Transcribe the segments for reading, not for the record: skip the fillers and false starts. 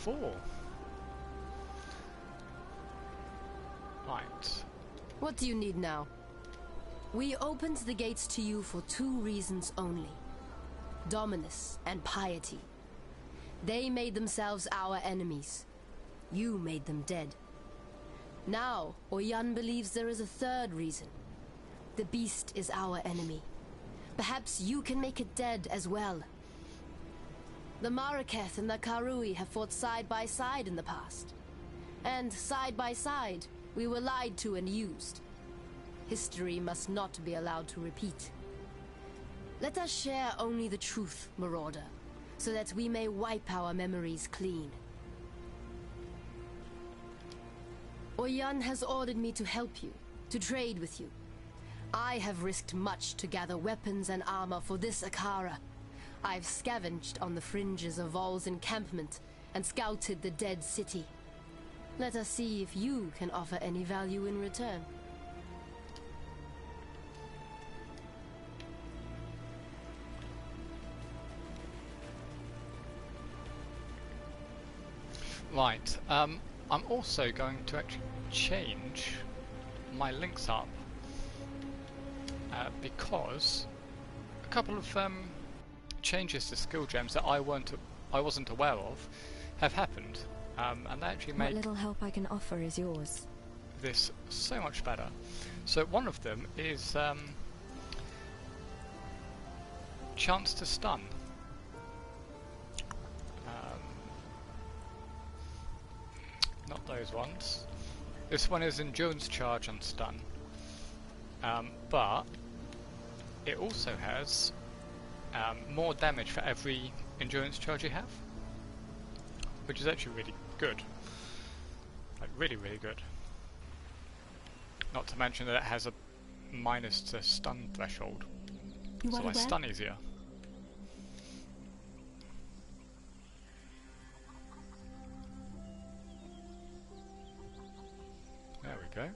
PS4. Right. What do you need now? We opened the gates to you for two reasons only. Dominus and piety. They made themselves our enemies. You made them dead. Now, Oyan believes there is a third reason. The beast is our enemy. Perhaps you can make it dead as well. The Maraketh and the Karui have fought side by side in the past. And side by side, we were lied to and used. History must not be allowed to repeat. Let us share only the truth, Marauder, so that we may wipe our memories clean. Oyan has ordered me to help you, to trade with you. I have risked much to gather weapons and armor for this Akara. I've scavenged on the fringes of Vol's encampment and scouted the dead city. Let us see if you can offer any value in return. Right, I'm also going to actually change my links up because a couple of changes to skill gems that I wasn't aware of have happened, and they actually make what little help I can offer is yours. This so much better. So one of them is chance to stun. Not those ones. This one is endurance charge and stun, but it also has more damage for every endurance charge you have, which is actually really good. Like really, really good. Not to mention that it has a minus to stun threshold, so I stun easier. There we go.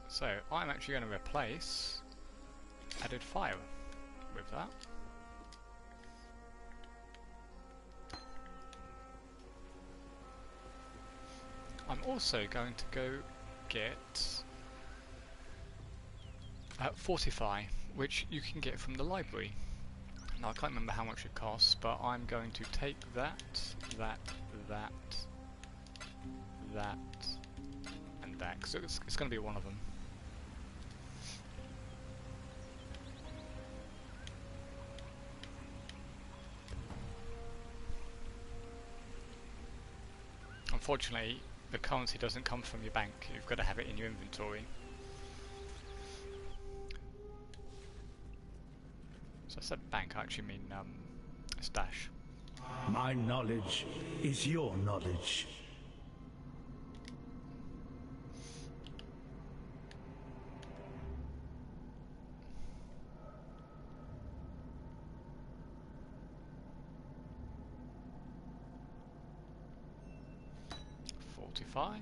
So I'm actually going to replace added fire with that. I'm also going to go get Fortify, which you can get from the library. Now I can't remember how much it costs, but I'm going to take that, and that, because it's going to be one of them. Unfortunately, the currency doesn't come from your bank, you've got to have it in your inventory. So I said bank, I actually mean stash. My knowledge is your knowledge. Fortify.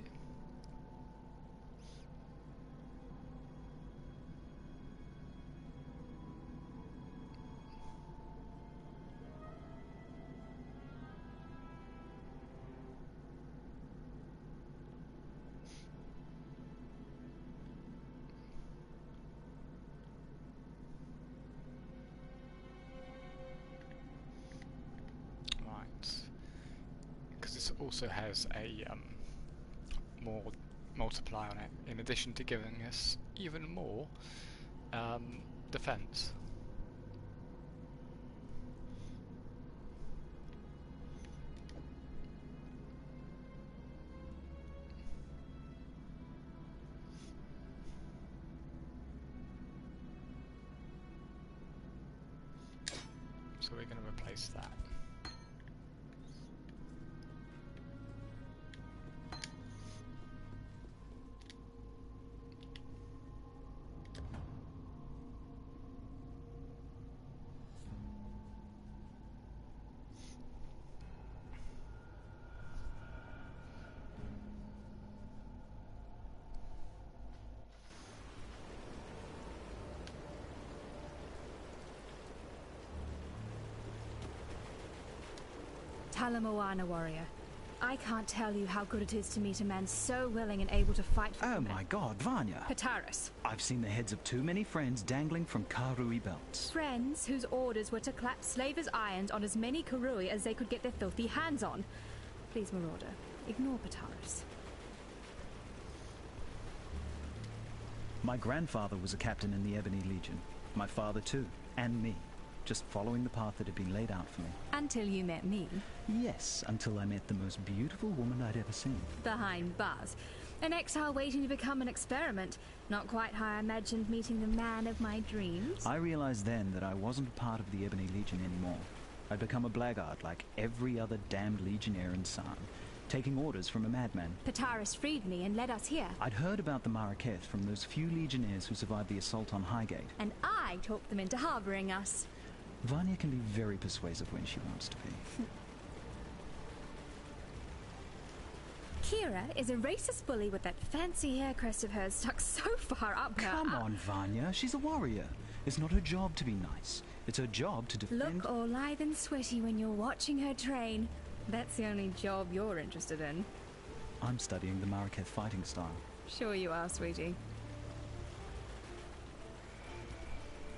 Also has a more multiply on it, in addition to giving us even more defense. So we're going to replace that. Talamoana warrior. I can't tell you how good it is to meet a man so willing and able to fight for Oh women. my god, Vanya. Pataris. I've seen the heads of too many friends dangling from Karui belts. Friends whose orders were to clap slavers' irons on as many Karui as they could get their filthy hands on. Please, Marauder, ignore Pataris. My grandfather was a captain in the Ebony Legion. My father too, and me. Just following the path that had been laid out for me. Until you met me. Yes, until I met the most beautiful woman I'd ever seen. Behind bars. An exile waiting to become an experiment. Not quite how I imagined meeting the man of my dreams. I realized then that I wasn't a part of the Ebony Legion anymore. I'd become a blackguard like every other damned legionnaire in San, taking orders from a madman. Pataris freed me and led us here. I'd heard about the Marraketh from those few legionnaires who survived the assault on Highgate. And I talked them into harboring us. Vanya can be very persuasive when she wants to be. Kira is a racist bully with that fancy hair crest of hers stuck so far up her. Come on, Vanya. She's a warrior. It's not her job to be nice. It's her job to defend... Look all lithe and sweaty when you're watching her train. That's the only job you're interested in. I'm studying the Marraketh fighting style. Sure you are, sweetie.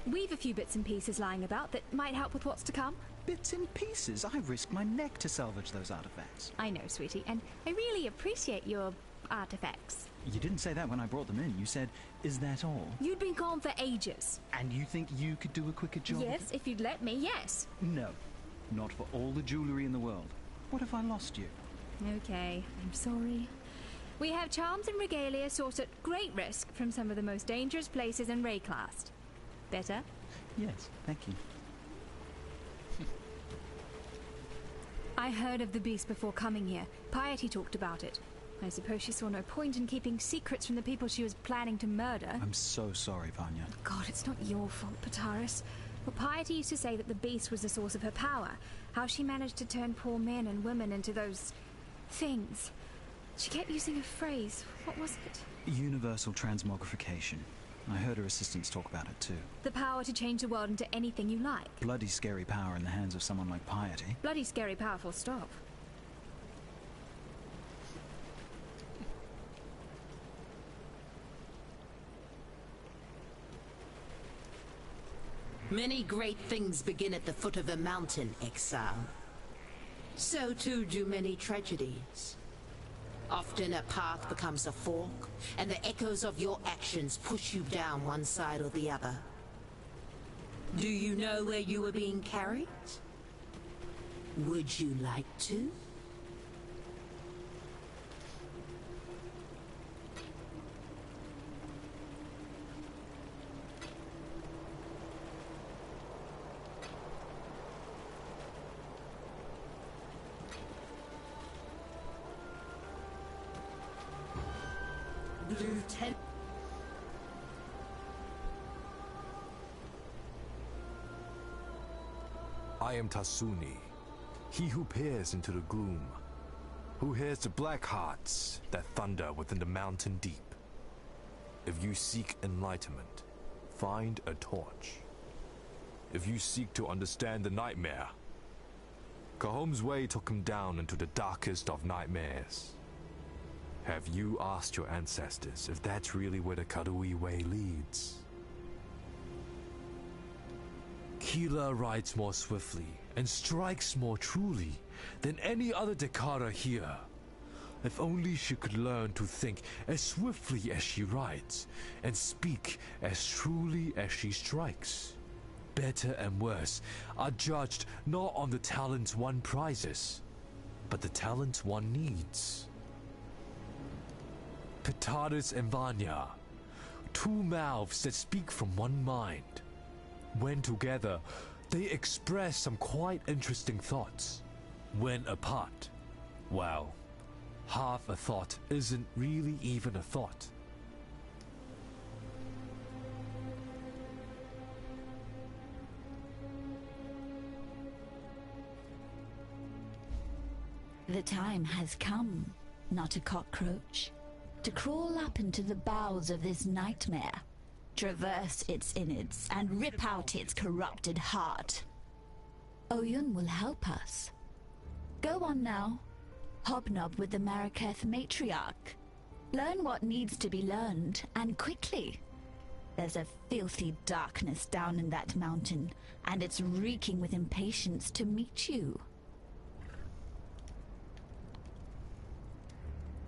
We've a few bits and pieces lying about that might help with what's to come. Bits and pieces? I risked my neck to salvage those artifacts. I know, sweetie, and I really appreciate your artifacts. You didn't say that when I brought them in. You said, is that all? You'd been gone for ages. And you think you could do a quicker job? Yes, if you'd let me, yes. No. Not for all the jewelry in the world. What if I lost you? Okay, I'm sorry. We have charms and regalia sourced at great risk from some of the most dangerous places in Rayclast. Better? Yes, thank you. I heard of the beast before coming here. Piety talked about it. I suppose she saw no point in keeping secrets from the people she was planning to murder. I'm so sorry, Vanya. God, it's not your fault, Pataris. But Piety used to say that the beast was the source of her power. How she managed to turn poor men and women into those... things. She kept using a phrase. What was it? Universal transmogrification. I heard her assistants talk about it too. The power to change the world into anything you like. Bloody scary power in the hands of someone like Piety. Bloody scary powerful stop. Many great things begin at the foot of a mountain, Exile. So too do many tragedies. Often a path becomes a fork, and the echoes of your actions push you down one side or the other. Do you know where you were being carried? Would you like to? Lieutenant. I am Tasuni, he who peers into the gloom, who hears the black hearts that thunder within the mountain deep. If you seek enlightenment, find a torch. If you seek to understand the nightmare, Cahome's way took him down into the darkest of nightmares. Have you asked your ancestors if that's really where the Karui way leads? Kila rides more swiftly and strikes more truly than any other Dekara here. If only she could learn to think as swiftly as she rides and speak as truly as she strikes. Better and worse are judged not on the talents one prizes, but the talents one needs. Pataris and Vanya, two mouths that speak from one mind. When together, they express some quite interesting thoughts. When apart, well, half a thought isn't really even a thought. The time has come, not a cockroach, to crawl up into the bowels of this nightmare, traverse its innards, and rip out its corrupted heart. Oyun will help us. Go on now. Hobnob with the Maraketh matriarch. Learn what needs to be learned, and quickly. There's a filthy darkness down in that mountain, and it's reeking with impatience to meet you.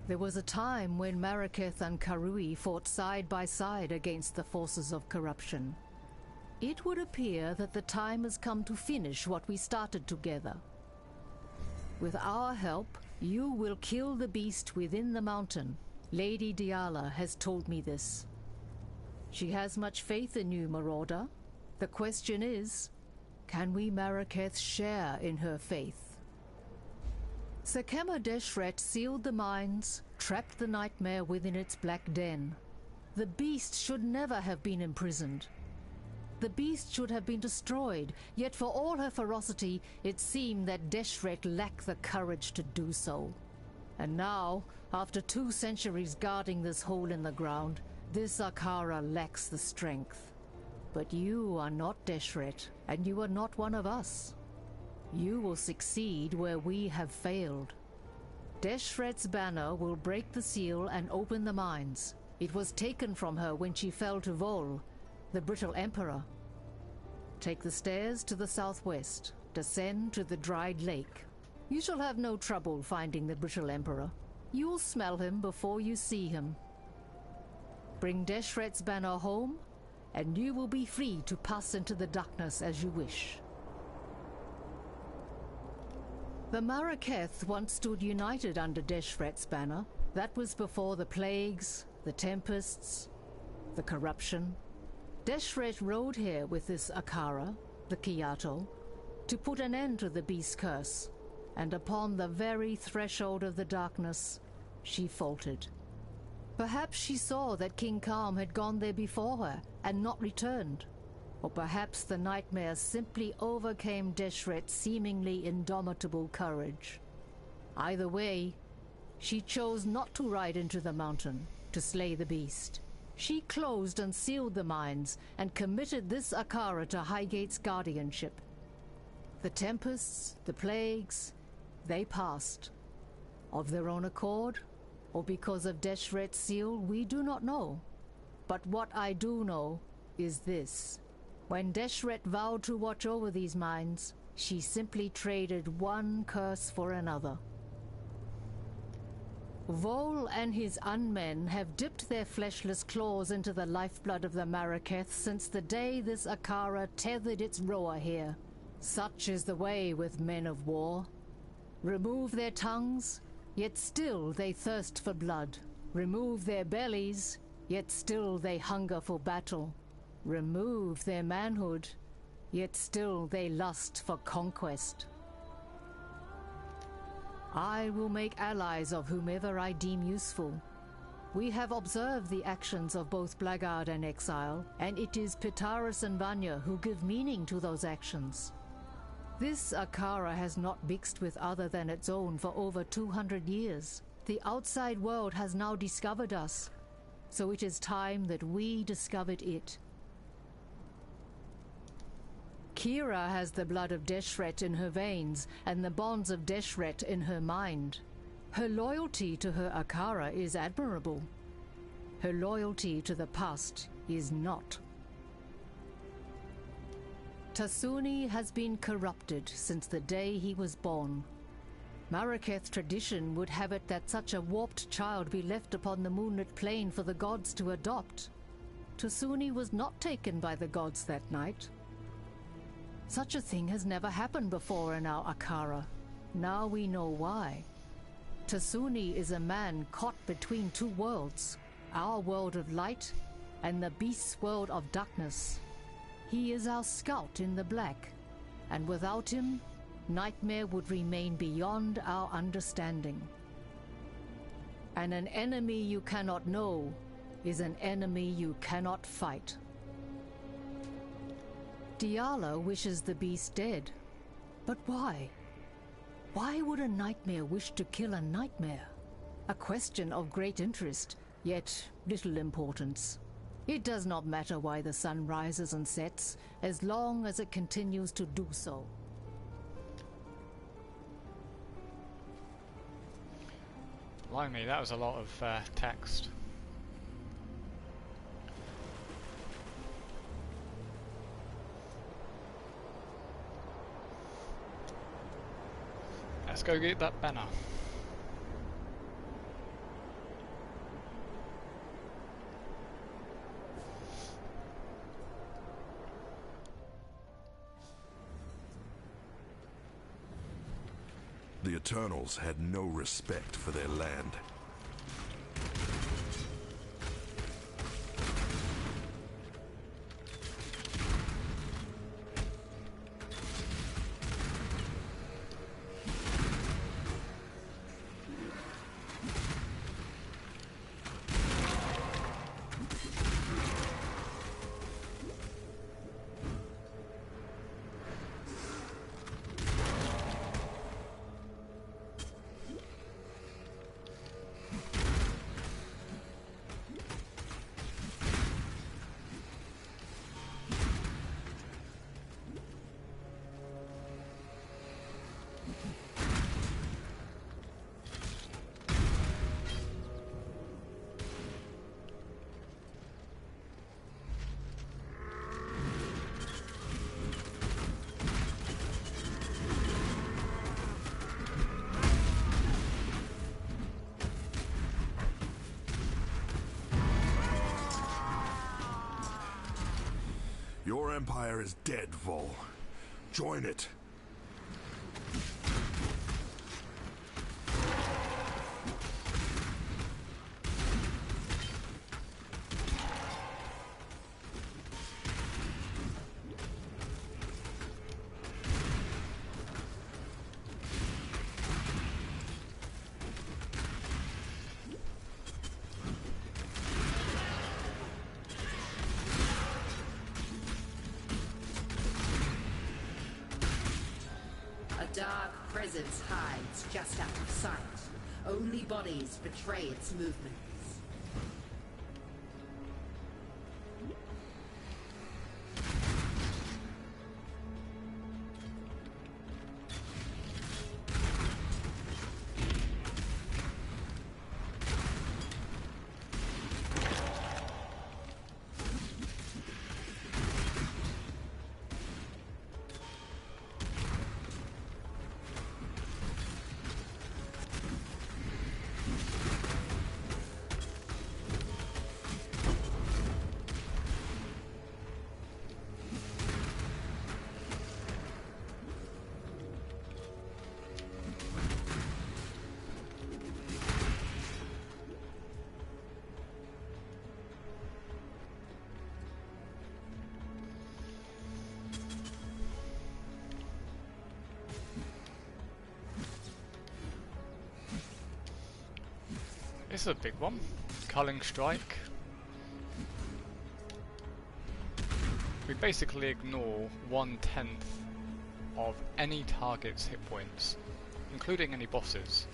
There was a time when Maraketh and Karui fought side by side against the forces of corruption. It would appear that the time has come to finish what we started together. With our help, you will kill the beast within the mountain. Lady Diala has told me this. She has much faith in you, Marauder. The question is, can we Maraketh share in her faith? Sekema Deshret sealed the mines, trapped the nightmare within its black den. The beast should never have been imprisoned. The beast should have been destroyed, yet for all her ferocity, it seemed that Deshret lacked the courage to do so. And now, after 2 centuries guarding this hole in the ground, this Akara lacks the strength. But you are not Deshret, and you are not one of us. You will succeed where we have failed. Deshret's banner will break the seal and open the mines. It was taken from her when she fell to Vol, the brittle emperor. Take the stairs to the southwest. Descend to the dried lake. You shall have no trouble finding the brittle emperor. You'll smell him before you see him. Bring Deshret's banner home, and you will be free to pass into the darkness as you wish. The Maraketh once stood united under Deshret's banner. That was before the plagues, the tempests, the corruption. Deshret rode here with this Akara, the Kiato, to put an end to the beast's curse, and upon the very threshold of the darkness, she faltered. Perhaps she saw that King Kalm had gone there before her and not returned. Or perhaps the nightmare simply overcame Deshret's seemingly indomitable courage. Either way, she chose not to ride into the mountain to slay the beast. She closed and sealed the mines and committed this Akara to Highgate's guardianship. The tempests, the plagues, they passed. Of their own accord, or because of Deshret's seal, we do not know. But what I do know is this. When Deshret vowed to watch over these mines, she simply traded one curse for another. Vol and his unmen have dipped their fleshless claws into the lifeblood of the Maraketh since the day this Akara tethered its roer here. Such is the way with men of war. Remove their tongues, yet still they thirst for blood. Remove their bellies, yet still they hunger for battle. Remove their manhood, yet still they lust for conquest. I will make allies of whomever I deem useful. We have observed the actions of both Blackguard and Exile, and it is Pitaris and Vanya who give meaning to those actions. This Akara has not mixed with other than its own for over 200 years. The outside world has now discovered us, so it is time that we discovered it. Kira has the blood of Deshret in her veins and the bonds of Deshret in her mind. Her loyalty to her Akara is admirable. Her loyalty to the past is not. Tasuni has been corrupted since the day he was born. Maraketh tradition would have it that such a warped child be left upon the moonlit plain for the gods to adopt. Tasuni was not taken by the gods that night. Such a thing has never happened before in our Akara. Now we know why. Tasuni is a man caught between two worlds, our world of light and the beast's world of darkness. He is our scout in the black, and without him, Nightmare would remain beyond our understanding. And an enemy you cannot know is an enemy you cannot fight. Diala wishes the beast dead. But why? Why would a nightmare wish to kill a nightmare? A question of great interest, yet little importance. It does not matter why the sun rises and sets, as long as it continues to do so. Blimey, that was a lot of text. Let's go get that banner. The Eternals had no respect for their land. Your empire is dead, Vol. Join it. Dark presence hides just out of sight. Only bodies betray its movements. This is a big one. Culling Strike. We basically ignore 1/10 of any target's hit points, including any bosses.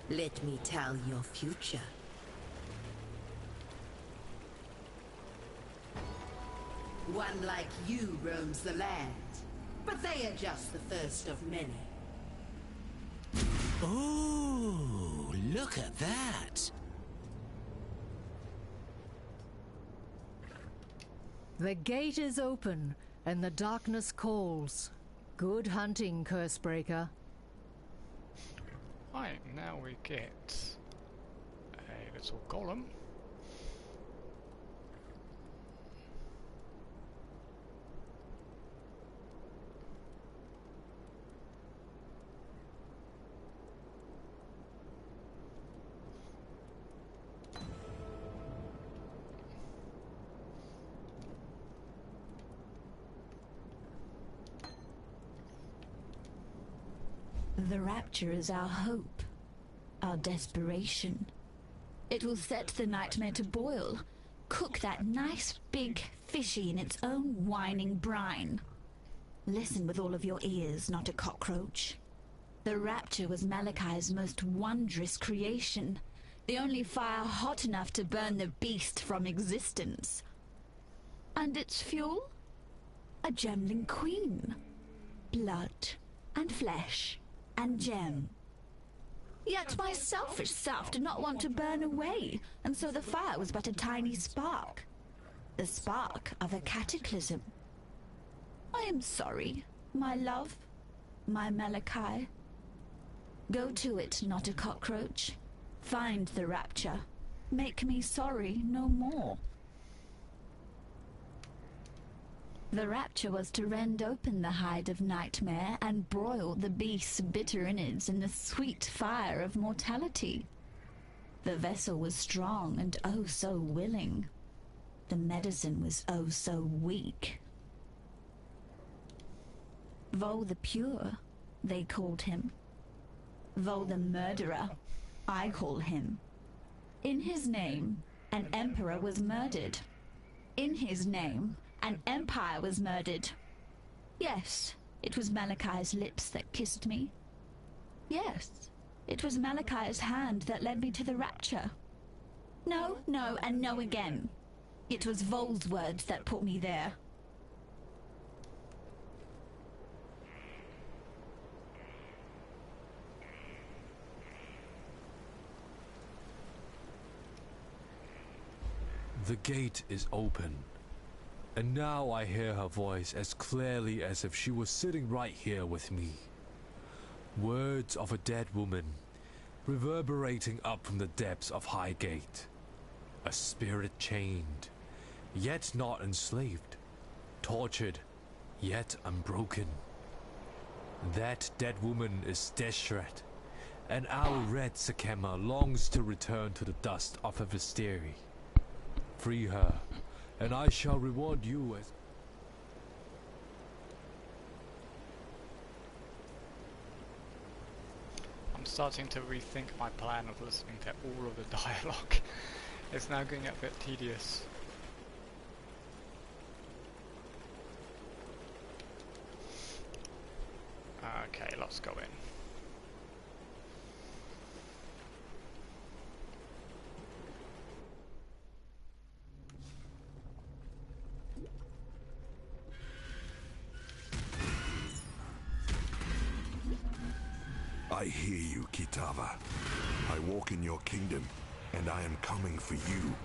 Let me tell your future. One like you roams the land, but they are just the first of many. Ooh, look at that! The gate is open, and the darkness calls. Good hunting, Cursebreaker. Right, now we get a little golem. The rapture is our hope, our desperation. It will set the nightmare to boil, cook that nice big fishy in its own whining brine. Listen with all of your ears, not a cockroach. The rapture was Malachi's most wondrous creation, the only fire hot enough to burn the beast from existence. And its fuel? A gemling queen. Blood and flesh and gem. Yet my selfish self did not want to burn away, and so the fire was but a tiny spark. The spark of a cataclysm. I am sorry, my love, my Malachi. Go to it, not a cockroach. Find the rapture. Make me sorry no more. The rapture was to rend open the hide of nightmare and broil the beast's bitter innards in the sweet fire of mortality. The vessel was strong and oh so willing. The medicine was oh so weak. Vol the Pure, they called him. Vol the Murderer, I call him. In his name, an emperor was murdered. In his name, an empire was murdered. Yes, it was Malachi's lips that kissed me. Yes, it was Malachi's hand that led me to the rapture. No, no, and no again. It was Vol's words that put me there. The gate is open. And now I hear her voice as clearly as if she was sitting right here with me. Words of a dead woman, reverberating up from the depths of Highgate. A spirit chained, yet not enslaved. Tortured, yet unbroken. That dead woman is Deshret, and our red Sakema longs to return to the dust of her Visteri. Free her, and I shall reward you as... I'm starting to rethink my plan of listening to all of the dialogue. It's now getting a bit tedious. Okay, let's go in. I hear you, Kitava. I walk in your kingdom, and I am coming for you.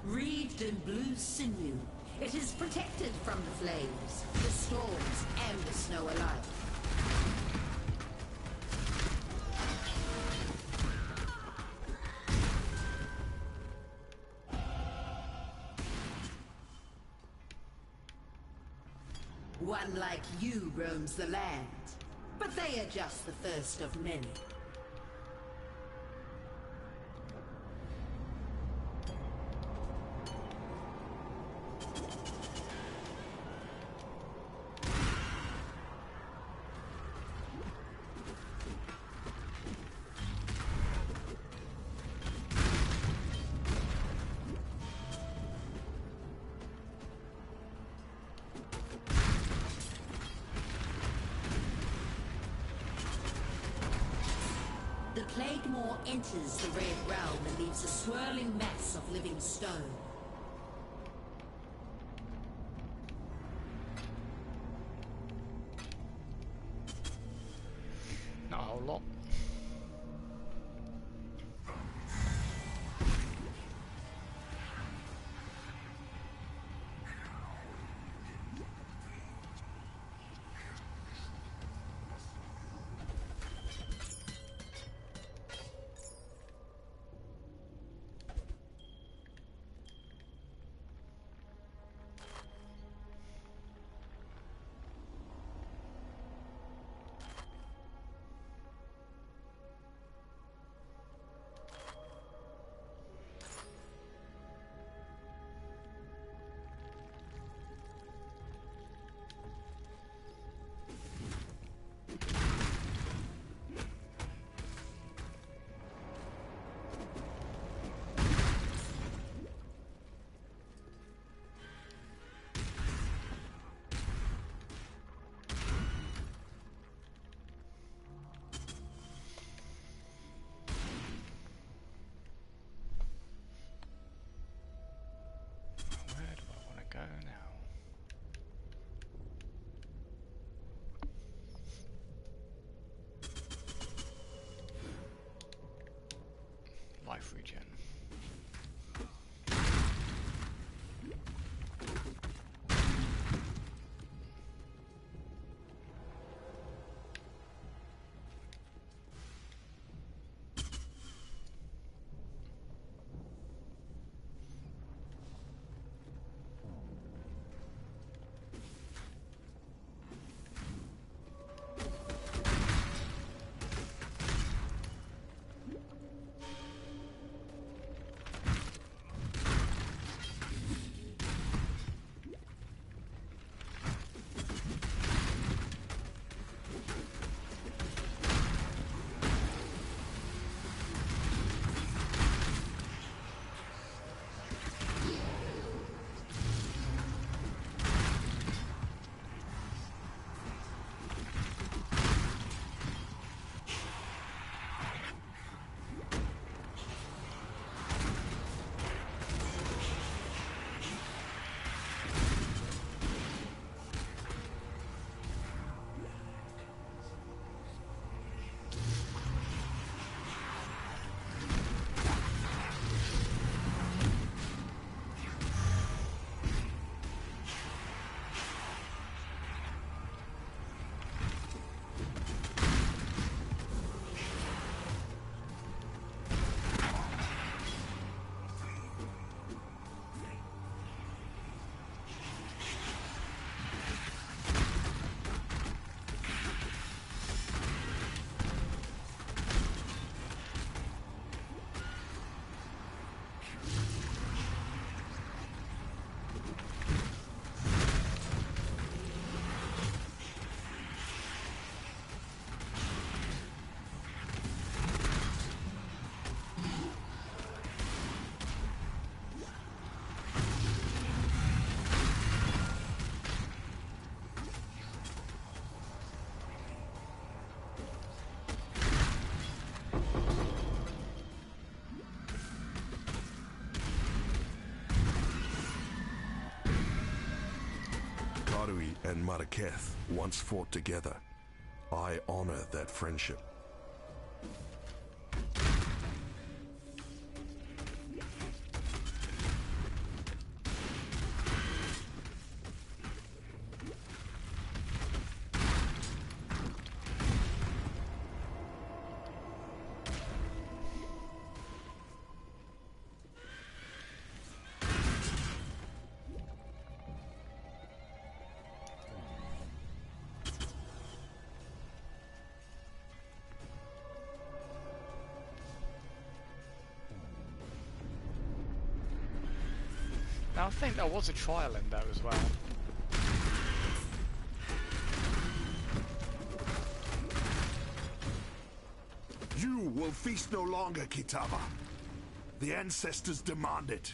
Wreathed in blue sinew, it is protected from the flames, the storms, and the snow alike. One like you roams the land, but they are just the first of many. The Plague Maw enters the Red Realm and leaves a swirling mass of living stone. Not a whole lot. Go now. Life regen. and Maraketh once fought together. I honor that friendship. I think there was a trial in there as well. You will feast no longer, Kitava. The ancestors demand it.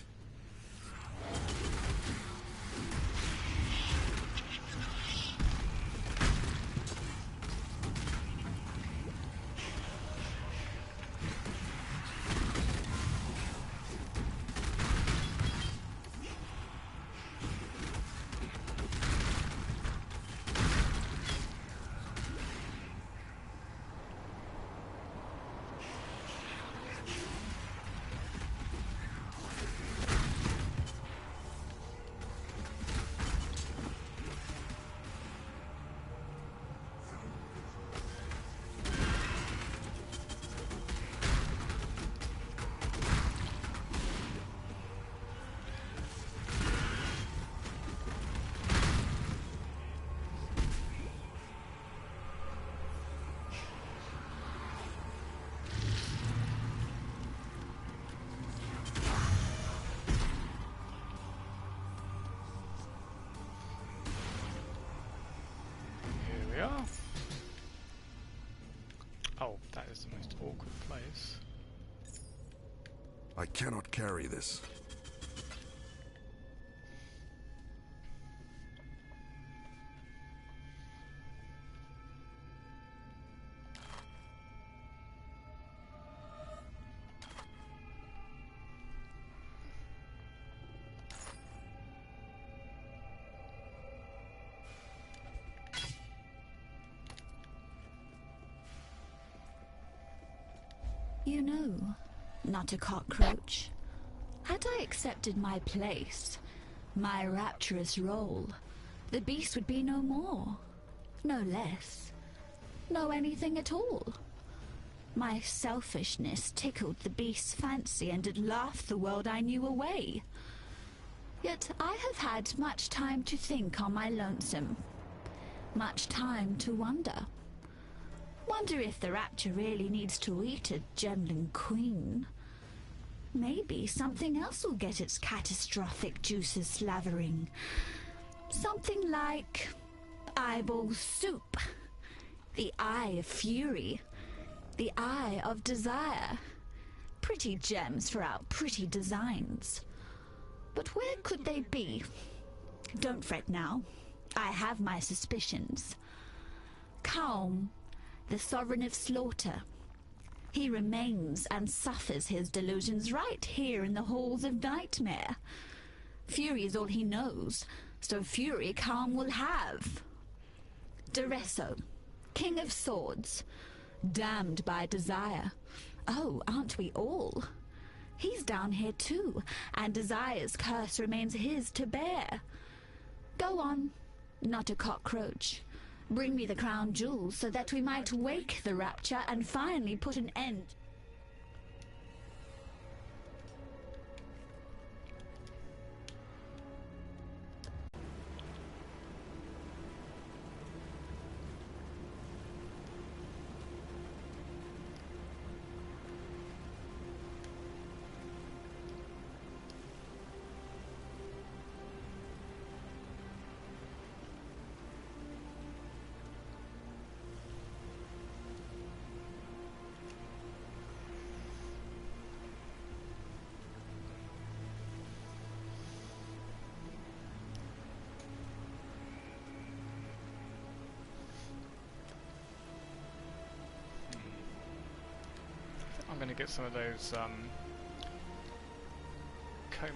Oh, that is the most awkward place. I cannot carry this. You know, not a cockroach. Had I accepted my place, my rapturous role, the beast would be no more, no less, no anything at all. My selfishness tickled the beast's fancy and had laughed the world I knew away. Yet I have had much time to think on my lonesome, much time to wonder. Wonder if the rapture really needs to eat a gemling queen. Maybe something else will get its catastrophic juices slavering. Something like eyeball soup, the eye of fury, the eye of desire. Pretty gems for our pretty designs. But where could they be? Don't fret now. I have my suspicions. Calm, the sovereign of slaughter. He remains and suffers his delusions right here in the halls of nightmare. Fury is all he knows, so fury Calm will have. Duresso, king of swords, damned by desire. Oh, aren't we all? He's down here too, and desire's curse remains his to bear. Go on, not a cockroach. Bring me the crown jewels so that we might wake the rapture and finally put an end. I'm going to get some of those comb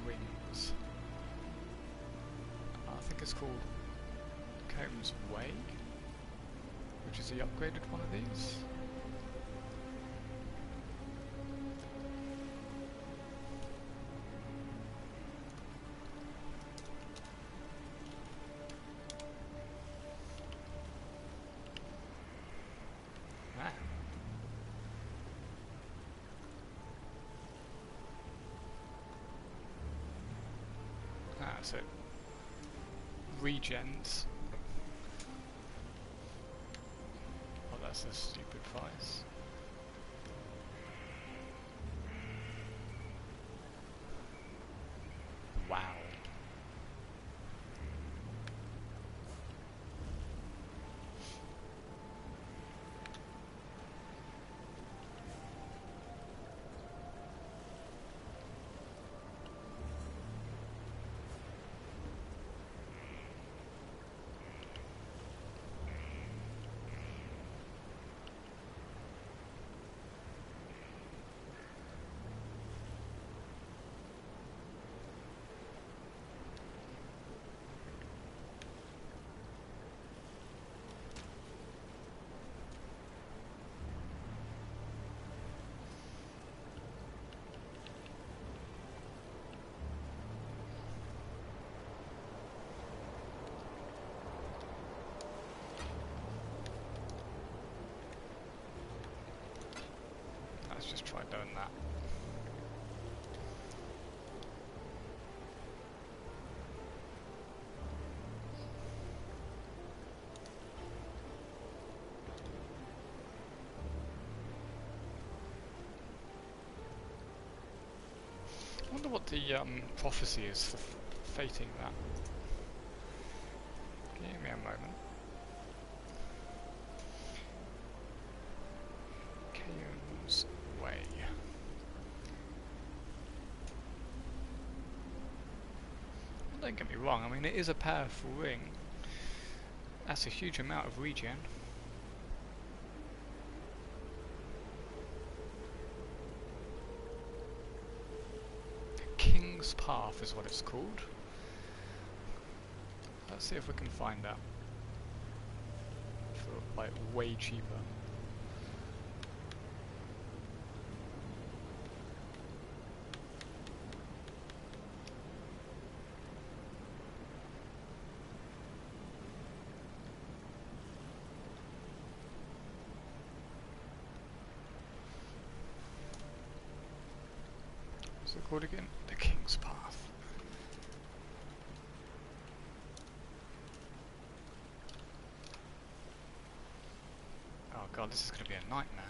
rings. I think it's called Comb's Way, which is the upgraded one of these. So regens. Oh, that's a stupid price. just try doing that. I wonder what the prophecy is for fating that. Give me a moment. Kaon's Way. Don't get me wrong, I mean it is a powerful ring. That's a huge amount of regen. King's Path is what it's called. Let's see if we can find that for like way cheaper. What's it called again? The King's Path. Oh god, this is going to be a nightmare.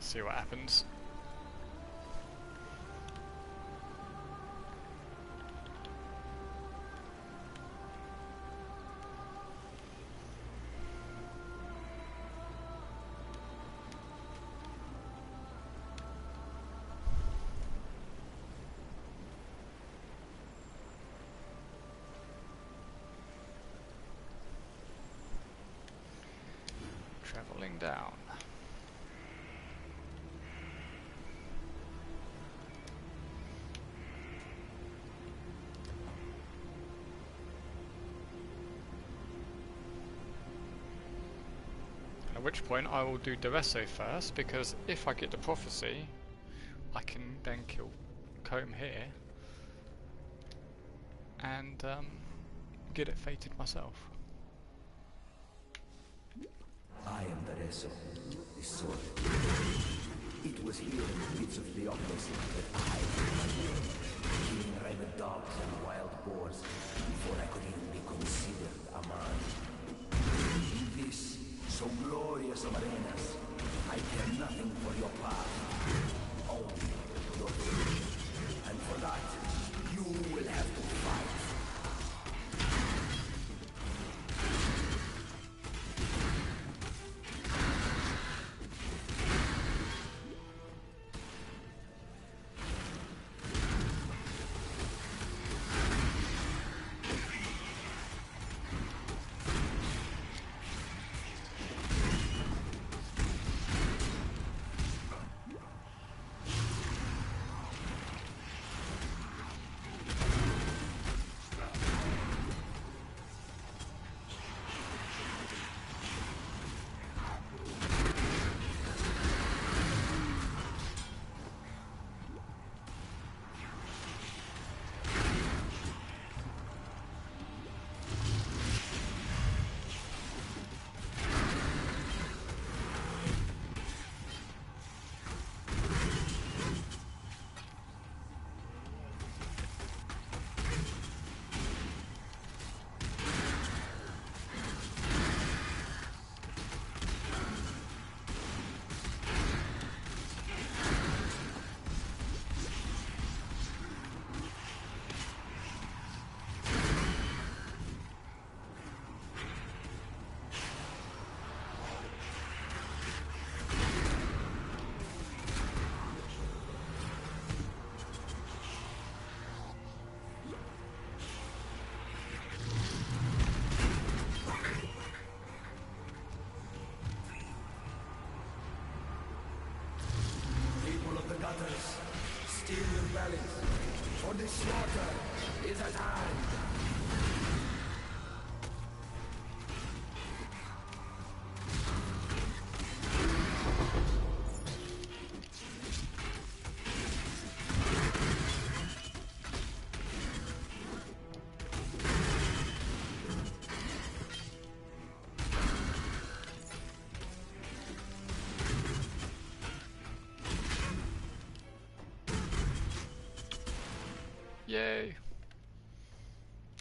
See what happens. Traveling down. At which point I will do Duresso first, because if I get the prophecy, I can then kill Comb here and get it fated myself. I am Duresso, the sword. It was here in the pits of Theocracy that I killing rabid dogs and wild boars before I could even be considered a man. In this so glorious of arenas, I care nothing for your path, only your truth. And for that, you will have to fight. daughters, still your bellies, for the slaughter is at hand. Yay!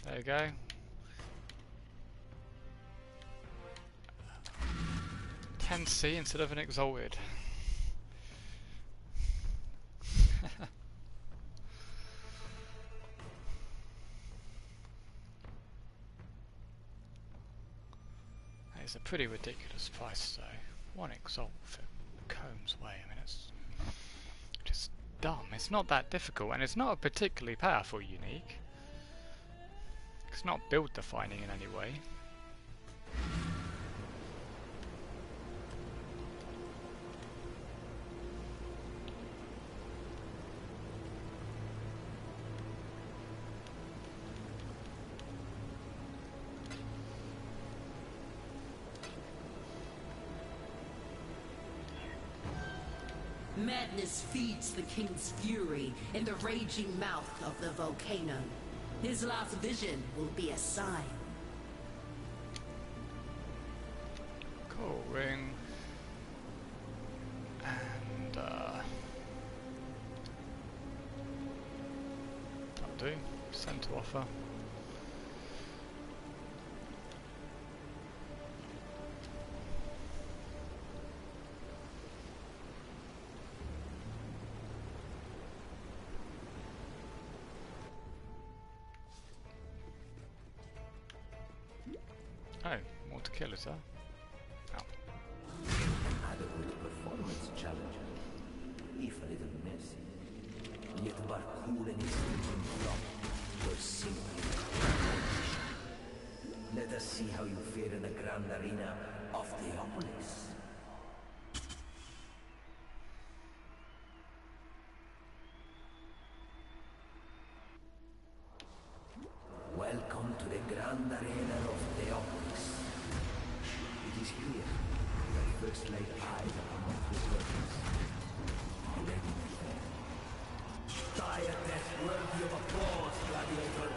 There you go. 10C instead of an Exalted. That is a pretty ridiculous price though. One Exalt for Combs Way, I mean it's just dumb. It's not that difficult and it's not a particularly powerful unique. It's not build defining in any way. Madness feeds the king's fury in the raging mouth of the volcano. His last vision will be a sign. Cool ring. And that'll do. Send to offer. Oh, more to kill, is there? Oh. Adequate performance challenge, if a little messy. Yet Barkul and his legion drop were simply. Let us see how you fare in the grand arena of Theopolis. Welcome to the grand arena of Theopolis. It is here that first laid eyes upon my true purpose. Ready to fair. Die a death worthy of applause, gladiator.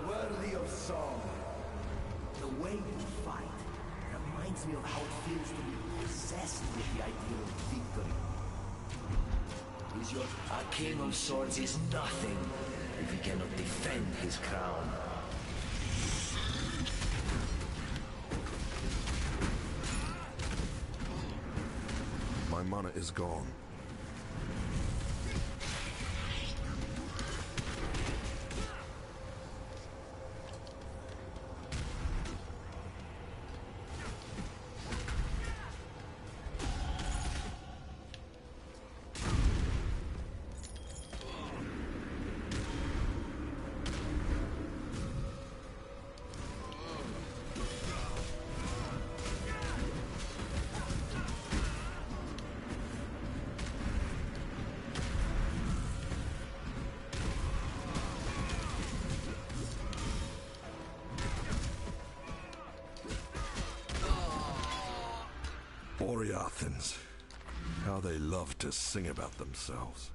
Worthy of song. The way you fight reminds me of how it feels to be possessed with the idea of victory. A king of swords is nothing if he cannot defend his crown. My mana is gone. Boreathans. How they love to sing about themselves.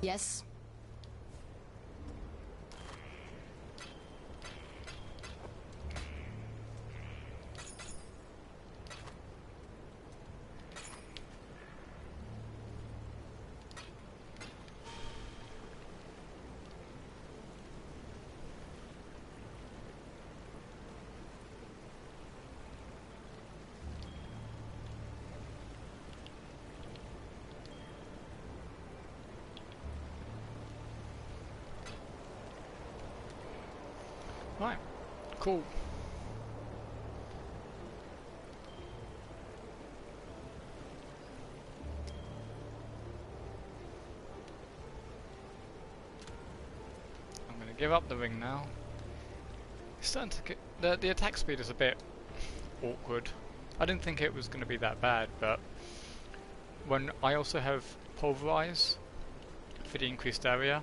Yes? Right, cool. I'm going to give up the ring now. It's starting to get, the attack speed is a bit awkward. I didn't think it was going to be that bad, but when I also have pulverize for the increased area,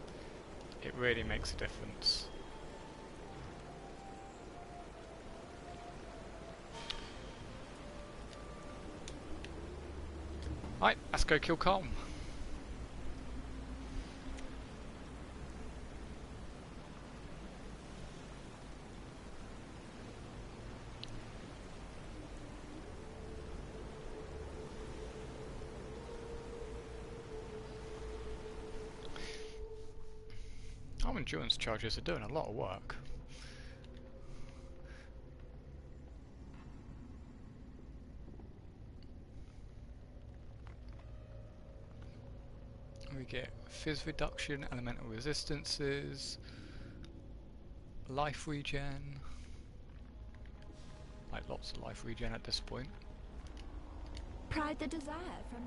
it really makes a difference. Right, let's go kill Calm. Our endurance charges are doing a lot of work. We get fizz reduction, elemental resistances, life regen, like lots of life regen at this point. Pride the desire from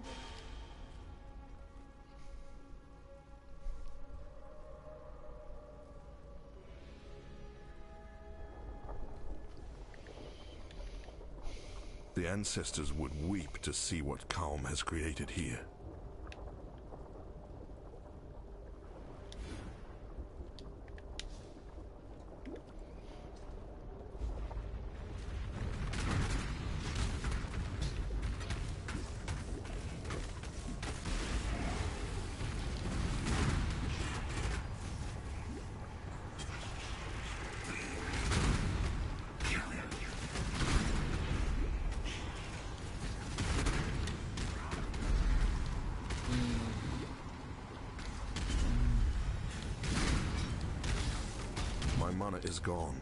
The ancestors would weep to see what Kaum has created here. My mana is gone.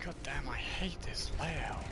God damn, I hate this layout.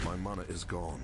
My mana is gone.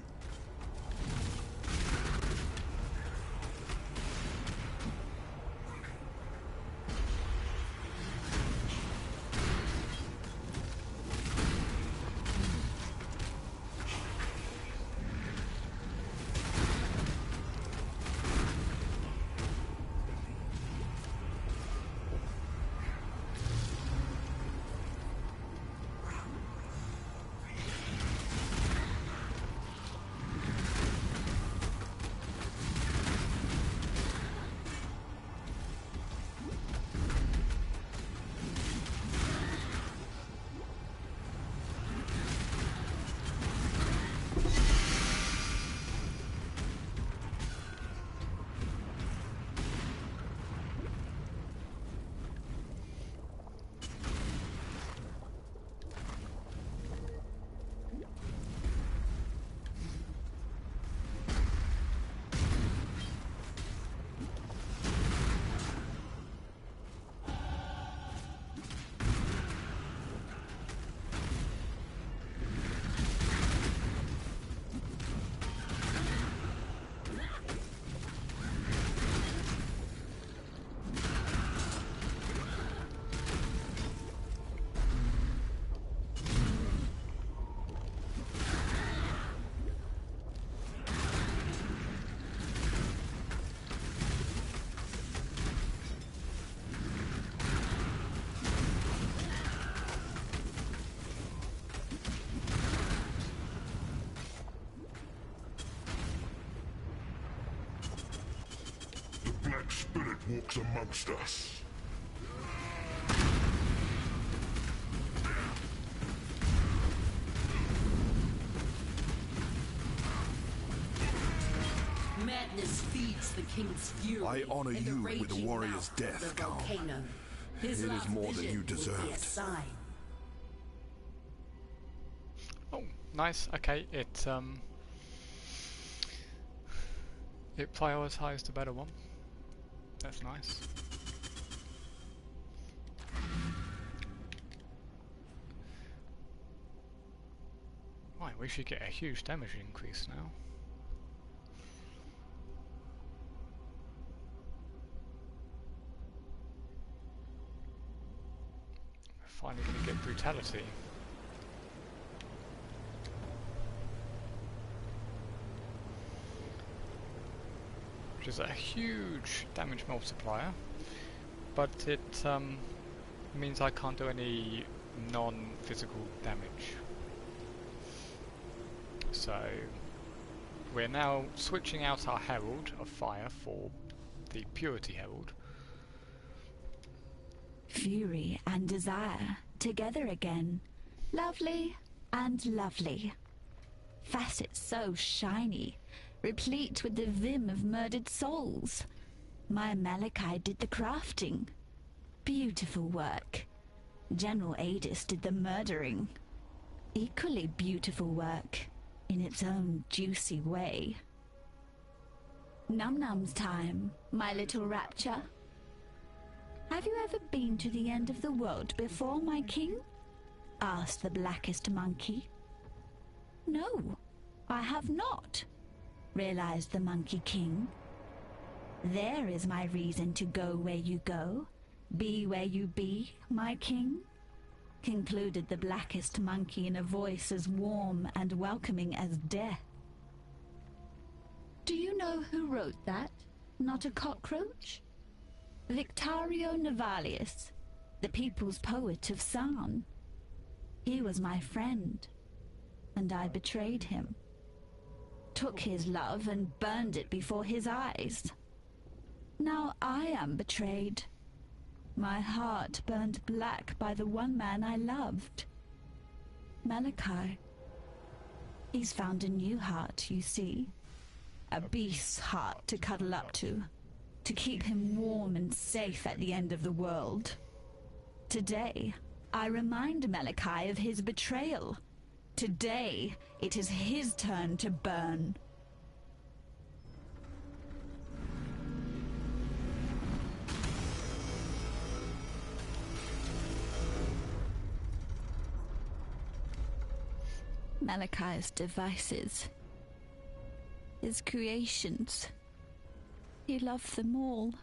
walks amongst us. Madness feeds the king's fury. I honor in the you with a raging warrior's mouth of death, the Khal. volcano. His It is last more than vision you would be a deserved. sign. Oh, nice. Okay, it prioritized the better one. That's nice. Right, we should get a huge damage increase now. We're finally going to get brutality. Which is a huge damage multiplier, but it means I can't do any non-physical damage. So we're now switching out our Herald of Fire for the Purity Herald. Fury and desire together again. Lovely and lovely. Facets so shiny, replete with the vim of murdered souls. My Malachi did the crafting. Beautiful work. General Adis did the murdering. Equally beautiful work, in its own juicy way. Num-num's time, my little rapture. Have you ever been to the end of the world before, my king? Asked the blackest monkey. No, I have not, realized the Monkey King. There is my reason to go where you go, be where you be, my king, concluded the blackest monkey in a voice as warm and welcoming as death. Do you know who wrote that? Not a cockroach? Victario Navalius, the people's poet of Sarn. He was my friend, and I betrayed him. Took his love and burned it before his eyes. Now I am betrayed. My heart burned black by the one man I loved. Malachi. He's found a new heart, you see. A beast's heart to cuddle up to keep him warm and safe at the end of the world. Today, I remind Malachi of his betrayal. Today, it is his turn to burn. Malachi's devices, his creations. He loved them all,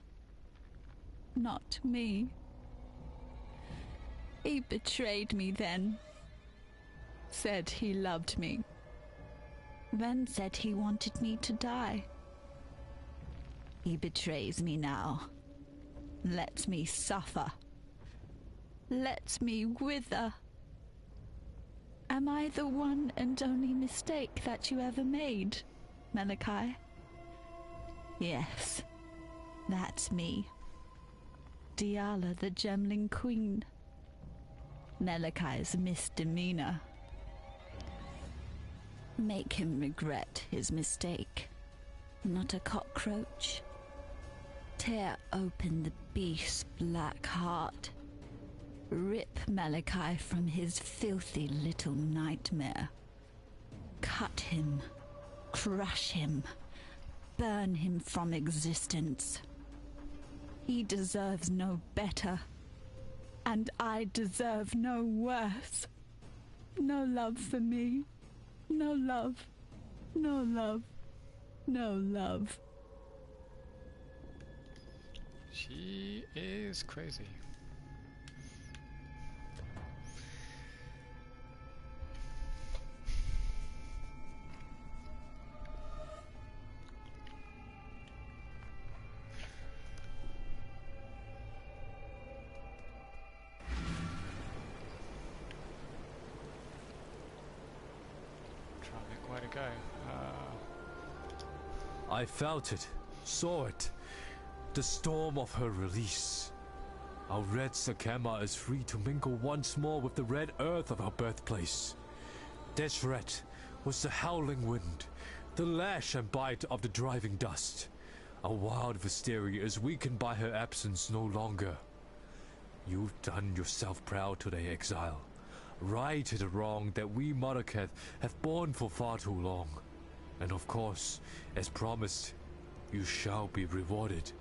not me. He betrayed me then, said he loved me, then said he wanted me to die. He betrays me now, lets me suffer, lets me wither. Am I the one and only mistake that you ever made, Malachi? Yes, that's me. Diala the Gemling Queen. Malachi's misdemeanor. Make him regret his mistake. Not a cockroach. Tear open the beast's black heart. Rip Malachi from his filthy little nightmare. Cut him. Crush him. Burn him from existence. He deserves no better. And I deserve no worse. No love for me. No love. No love. No love. She is crazy. Traffic, where to go? I felt it, saw it. the storm of her release, our red Sakema is free to mingle once more with the red earth of our birthplace. Deshret was the howling wind, the lash and bite of the driving dust. Our wild Visteria is weakened by her absence no longer. You've done yourself proud today, Exile. Righted a wrong that we Marraketh have borne for far too long. And of course, as promised, you shall be rewarded.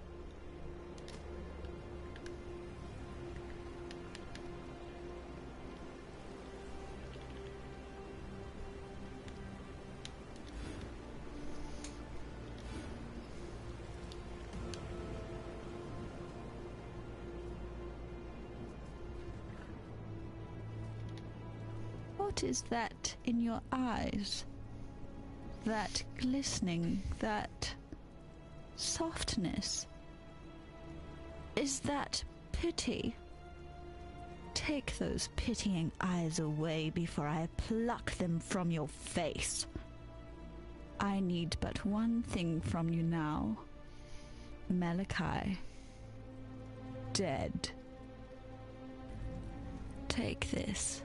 What is that in your eyes? That glistening, that softness? Is that pity? Take those pitying eyes away before I pluck them from your face. I need but one thing from you now. Malachi. Dead. Take this.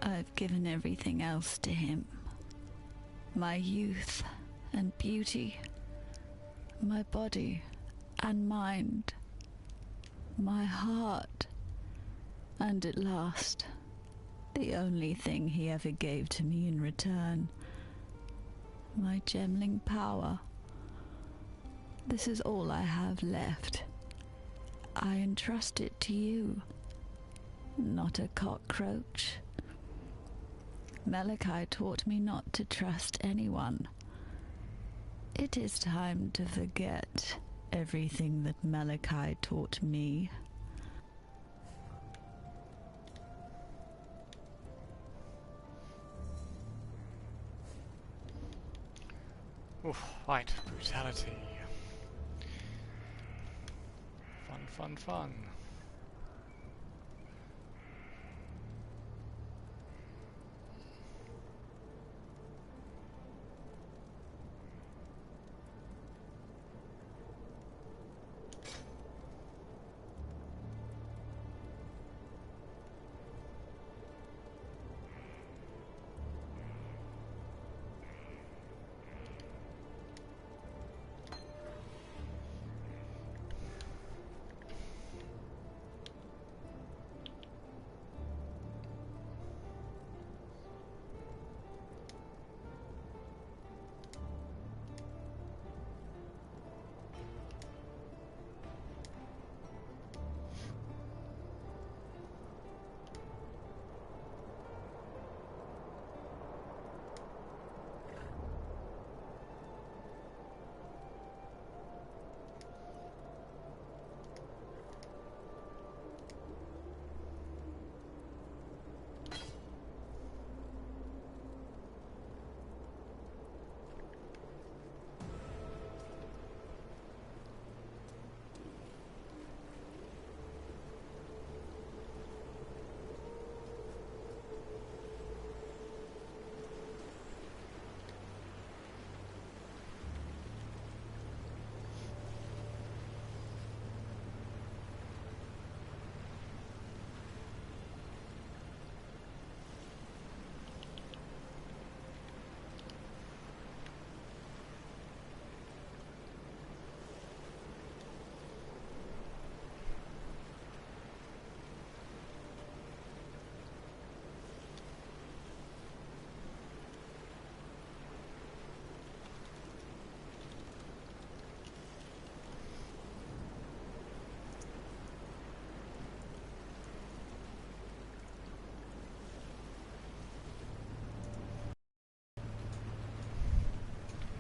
I've given everything else to him. My youth and beauty, my body and mind, my heart, and at last, the only thing he ever gave to me in return, my gemling power. This is all I have left. I entrust it to you, not a cockroach. Malachi taught me not to trust anyone. It is time to forget everything that Malachi taught me. Oof, right, brutality. Fun, fun, fun.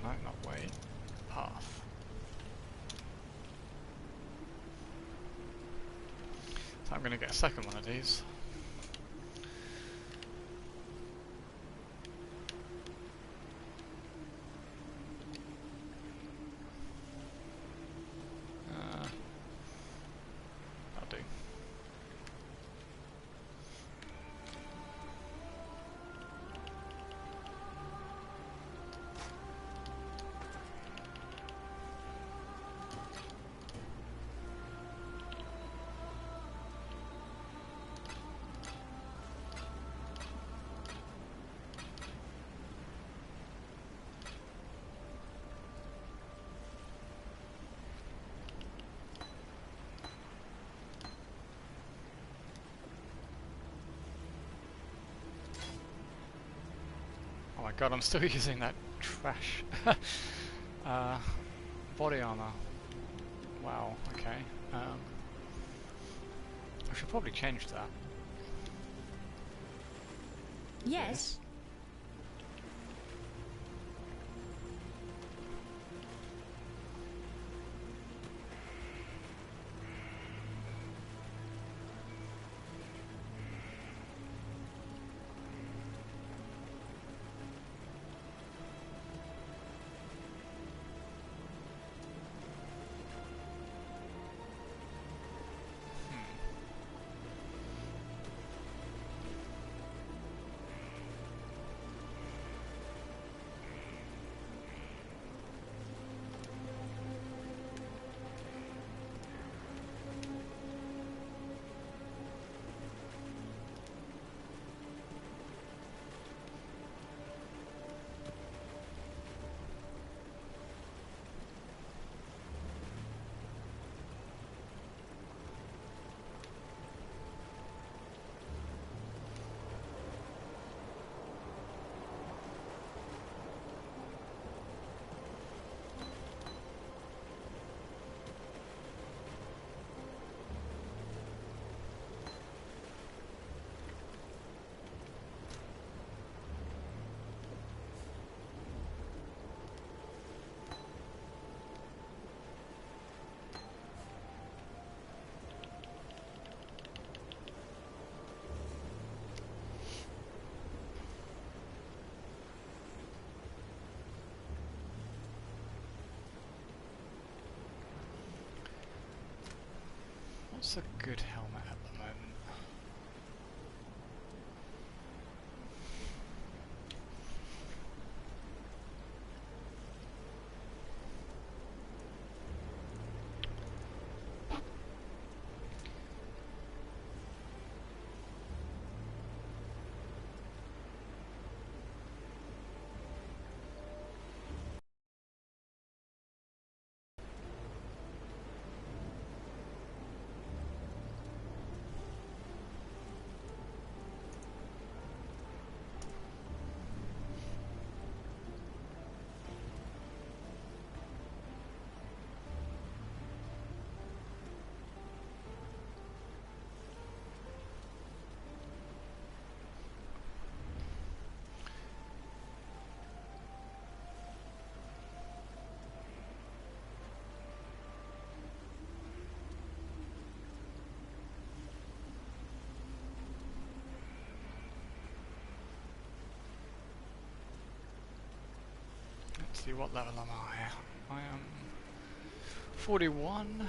Might not wait. Path. So I'm going to get a second one of these. That'll do. my god, I'm still using that trash body armor. Wow, okay. I should probably change that. Yes. What's a good helmet at the moment? Let's see, what level am I? I am 41.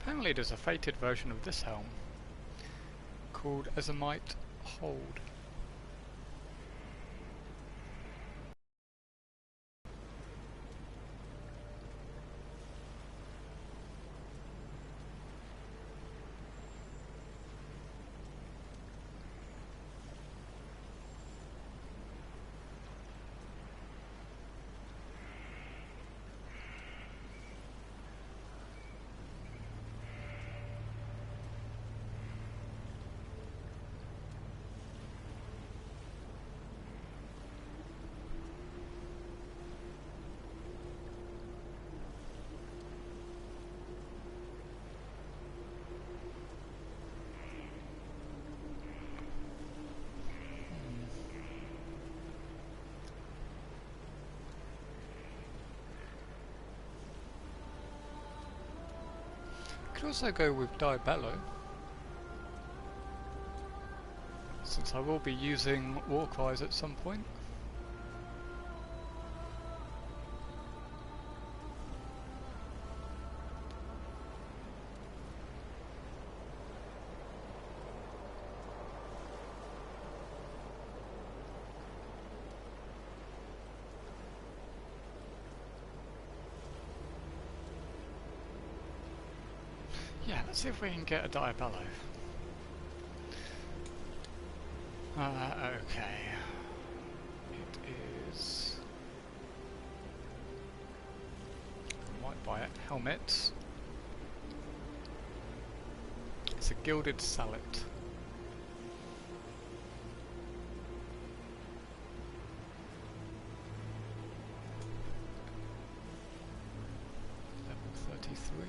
Apparently there's a fated version of this helm called Azamite Hold. Could also go with Diabello, since I will be using Warcries at some point. Yeah, let's see if we can get a Diabello. Okay. It is... I might buy it. Helmet. It's a gilded sallet. Level 33.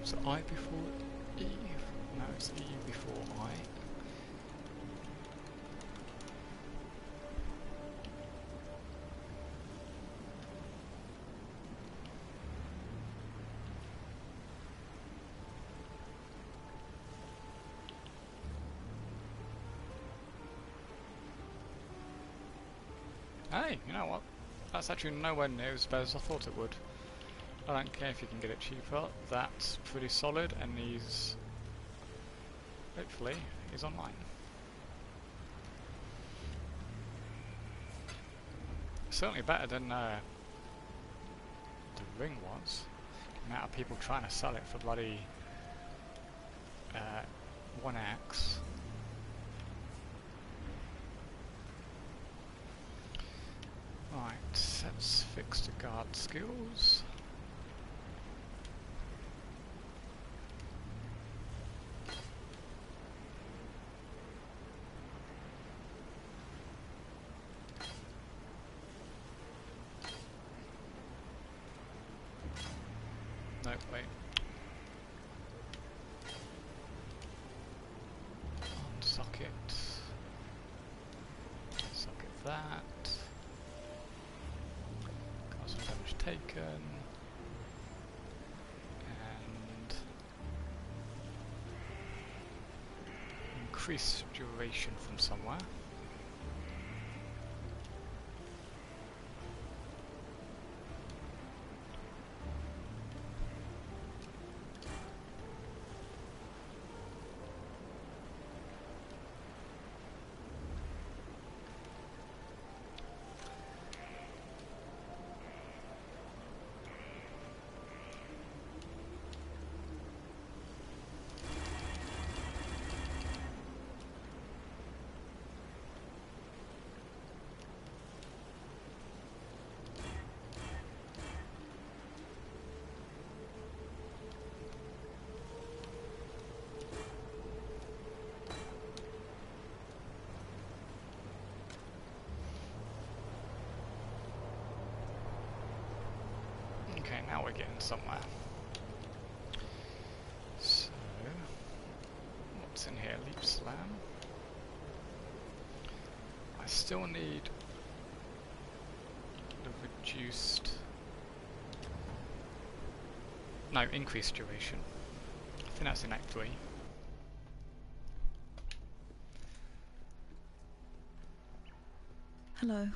So I before E? No, it's E before I. Hey, you know what? That's actually nowhere near as bad as I thought it would. I don't care if you can get it cheaper, that's pretty solid, and he's... hopefully, he's online. Certainly better than the ring was. The amount of people trying to sell it for bloody 1x. Right, let's fix the guard skills. No, wait. Unsocket. Socket that. Got some damage taken. And increase duration from somewhere. Okay, now we're getting somewhere. So, what's in here? Leap slam. I still need the reduced... no, increased duration. I think that's in Act 3. Hello.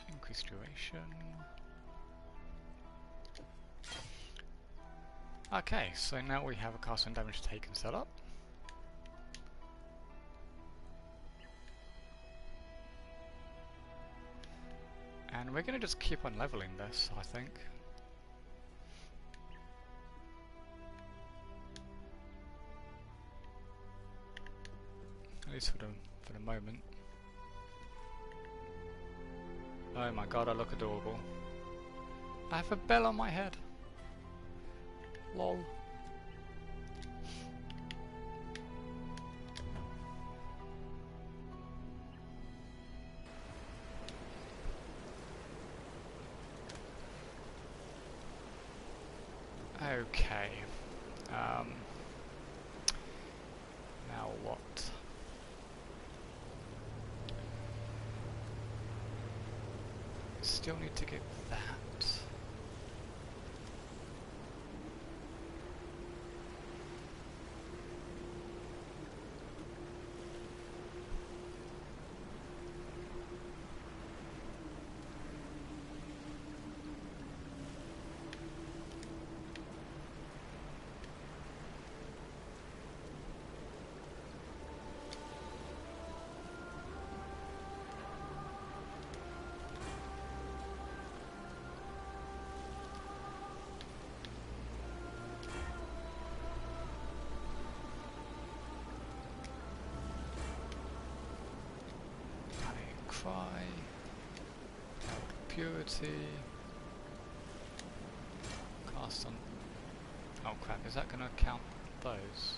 Increased duration. Okay, so now we have a cast and damage taken set up. And we're going to just keep on leveling this, I think. At least for the moment. Oh my god, I look adorable. I have a bell on my head. Lol. Okay. Now what? Still need to get that. Purify, Purity, cast on. Oh crap, is that going to count those?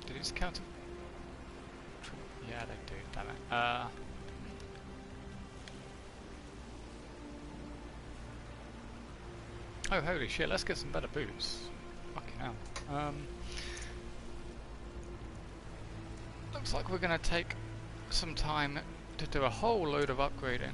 Did it count? Yeah, they do, damn it. Oh, holy shit, let's get some better boots. Fucking hell. Looks like we're going to take some time to do a whole load of upgrading.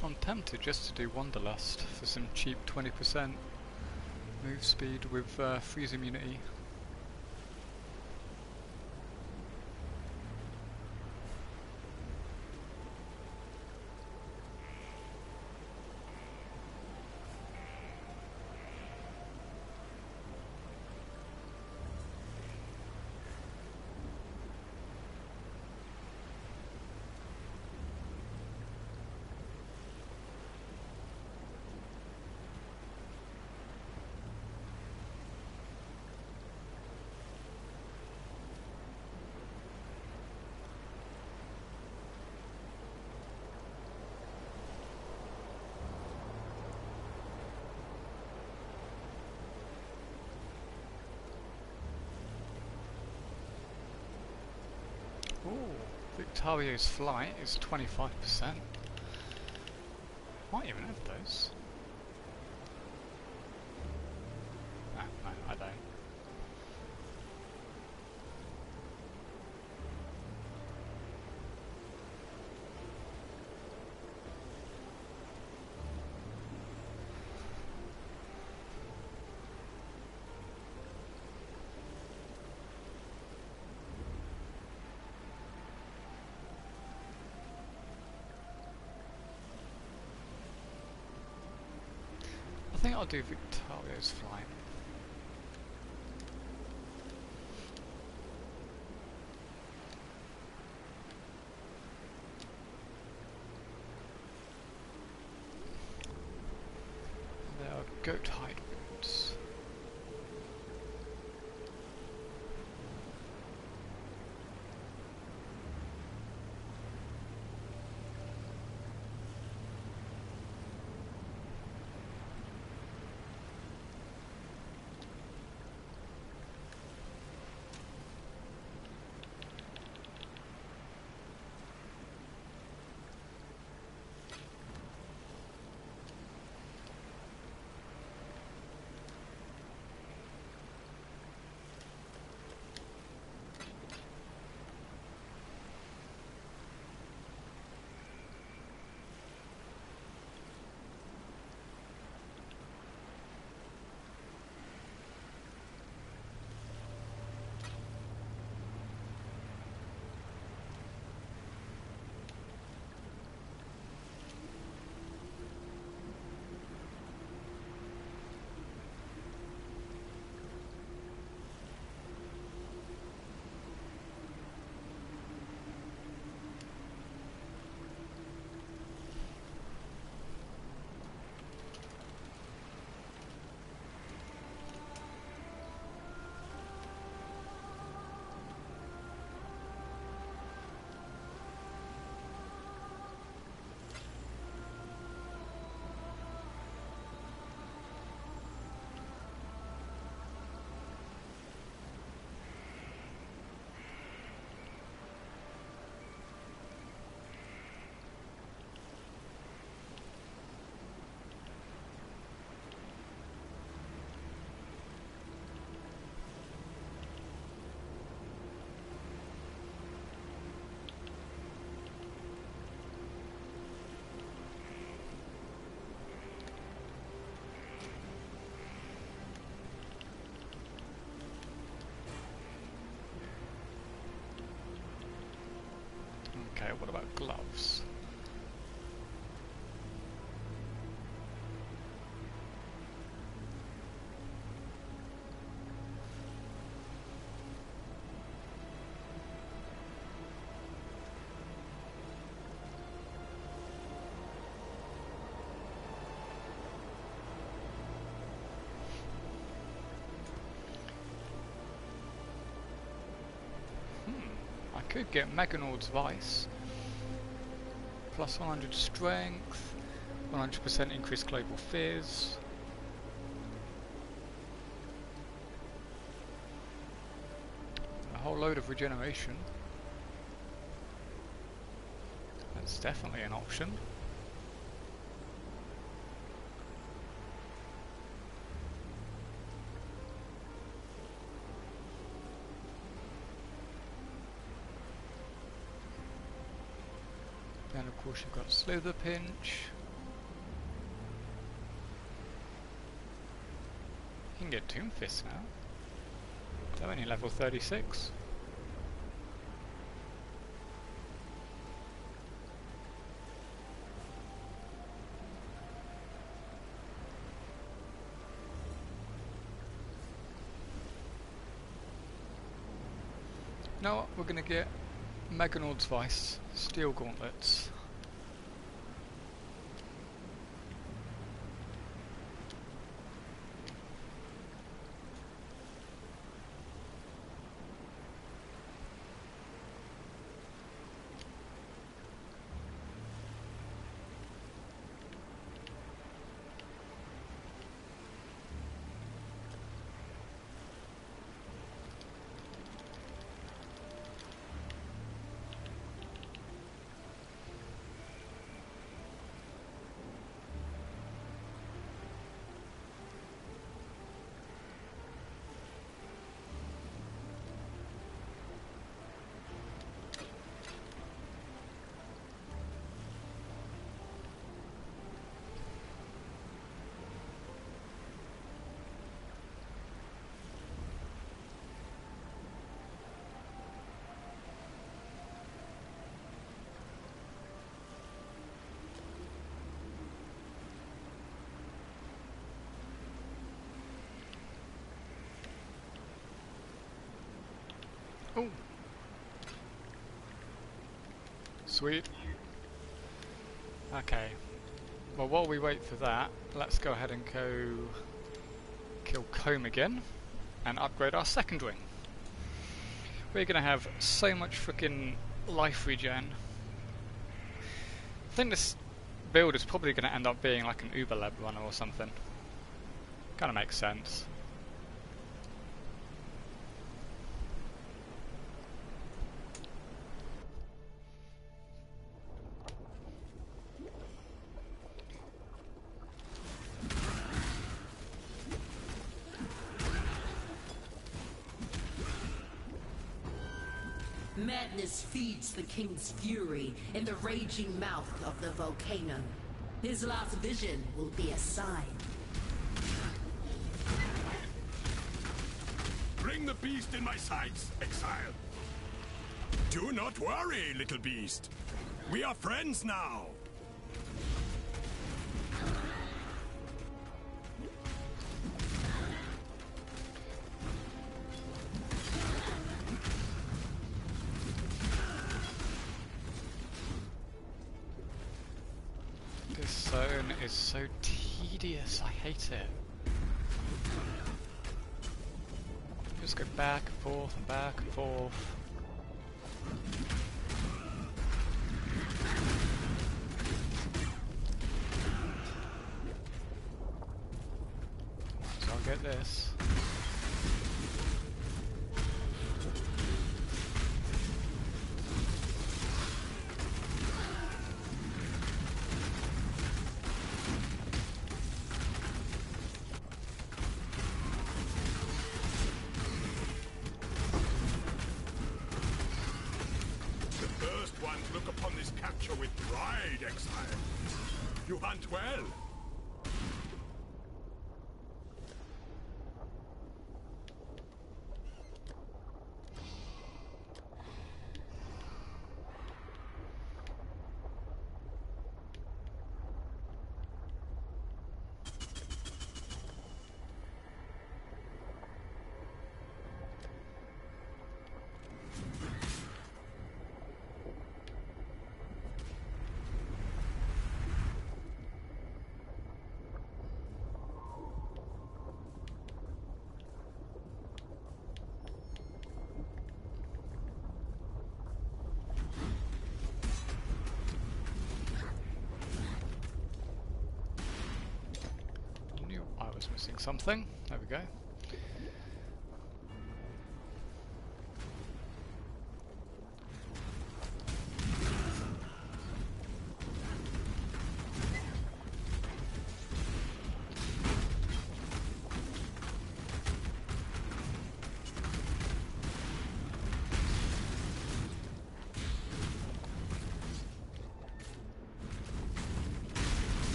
I'm tempted just to do Wanderlust for some cheap 20% move speed with freeze immunity. Ooh, Victario's flight is 25%. Might even have those. Ah, no, I don't. I think I'll do Victario's flight. There are goat hide boots. Okay, what about gloves? I could get Meganord's Vice. Plus 100 strength, 100% increased global fizz. A whole load of regeneration. That's definitely an option. Then of course you've got Slither Pinch. You can get Tomb Fist now. They're only level 36. You know what? We're gonna get Meganord's Vice, Steel Gauntlets. Oh, sweet. Okay. Well, while we wait for that, let's go ahead and go kill Comb again and upgrade our second wing. We're gonna have so much freaking life regen. I think this build is probably gonna end up being like an Uber Lab runner or something. Kinda makes sense. Madness feeds the king's fury in the raging mouth of the volcano. His last vision will be a sign. Bring the beast in my sights, Exile. Do not worry, little beast. We are friends now. This zone is so tedious, I hate it. Just go back and forth and back and forth. So I'll get this. Look upon this capture with pride, Exile. You hunt well. missing something. There we go.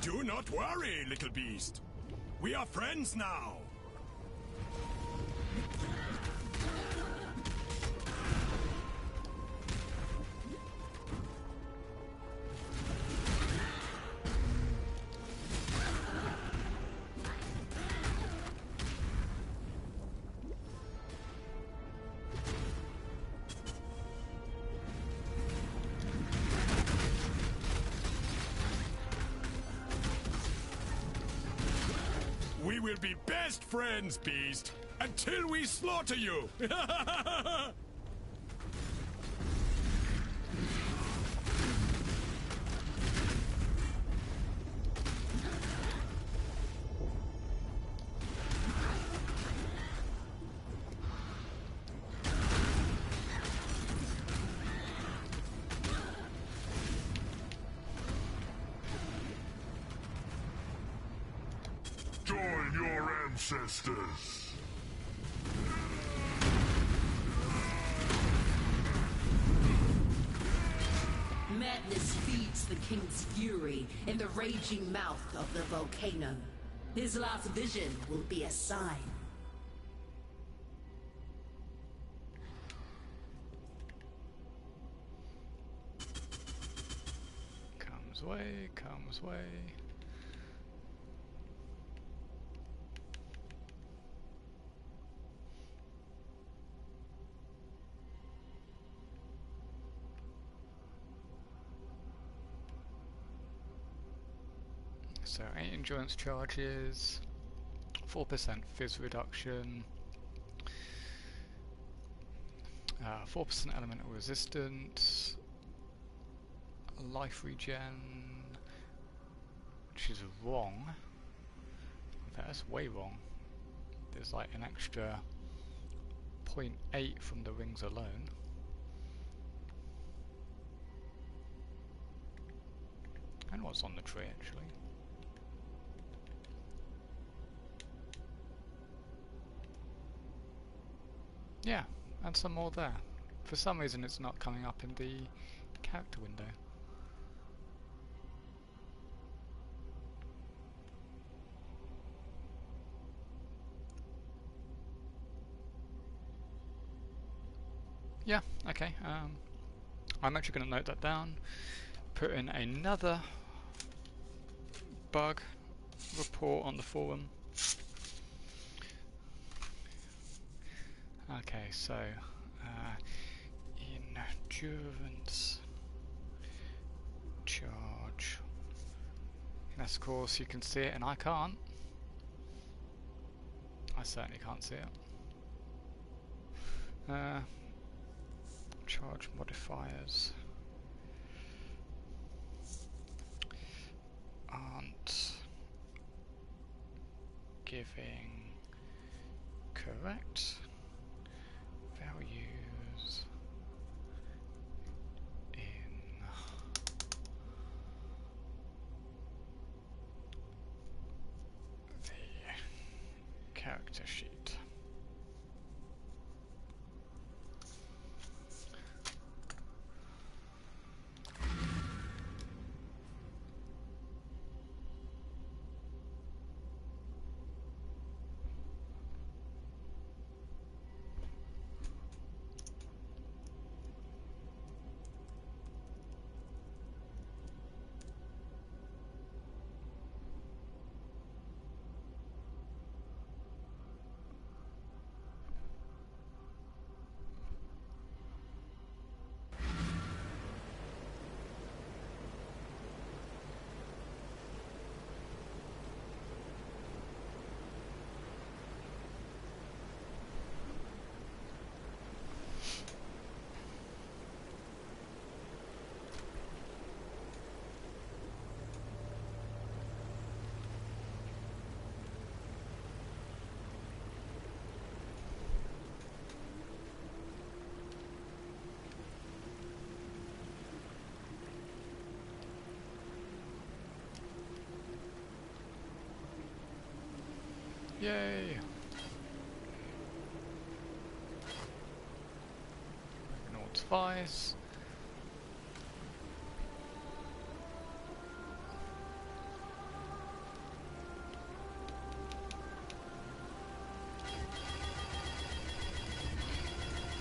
Do not worry, little beast. We are friends now. We will be best friends, beast, until we slaughter you. Join your ancestors. Madness feeds the king's fury in the raging mouth of the volcano. His last vision will be a sign. Comes way, comes way. So 8 endurance charges, 4% fizz reduction, 4% elemental resistance, life regen, which is wrong. In fact, that's way wrong. There's like an extra 0.8 from the rings alone. And what's on the tree actually? Yeah, and some more there. For some reason it's not coming up in the character window. Yeah, okay. I'm actually going to note that down, put in another bug report on the forum. Okay, so endurance charge. Yes, of course you can see it and I can't. I certainly can't see it. Charge modifiers aren't giving correct values in the character sheet. Yay! North Vice.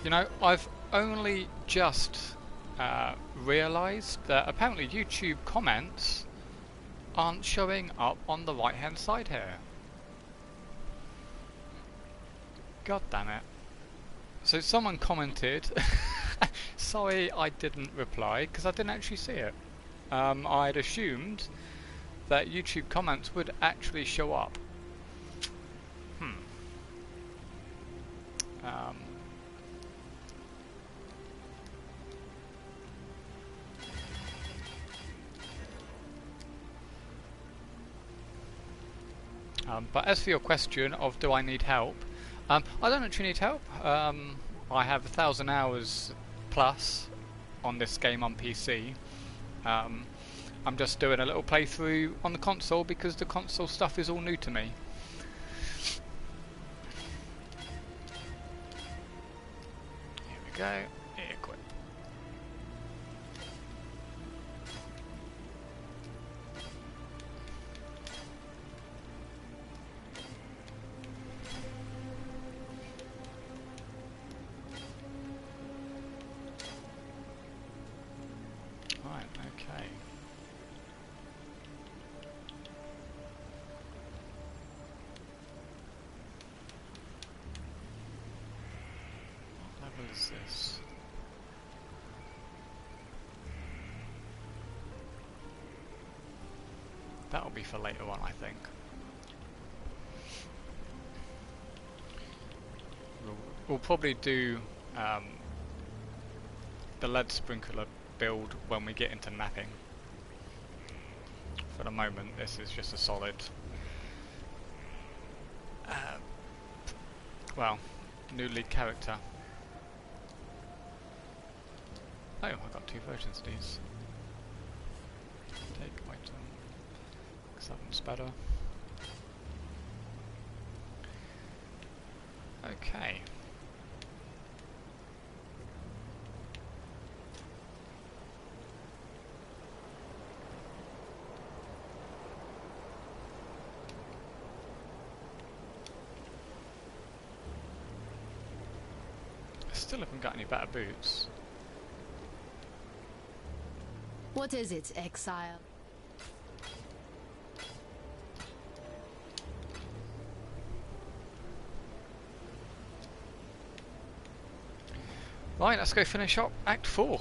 You know, I've only just realised that apparently YouTube comments aren't showing up on the right hand side here. God damn it. So someone commented, sorry I didn't reply because I didn't actually see it. I'd assumed that YouTube comments would actually show up. But as for your question of do I need help, I don't actually need help. I have 1,000 hours plus on this game on PC. I'm just doing a little playthrough on the console because the console stuff is all new to me. Here we go. Equip. Right, okay. What level is this? That'll be for later on, I think. We'll probably do the lead sprinkler build when we get into mapping. For the moment, this is just a solid, well, new lead character. Oh, I got 2 versions of these. Take item. 7's better. Okay. Still haven't got any better boots. What is it, Exile? Right, let's go finish up Act 4.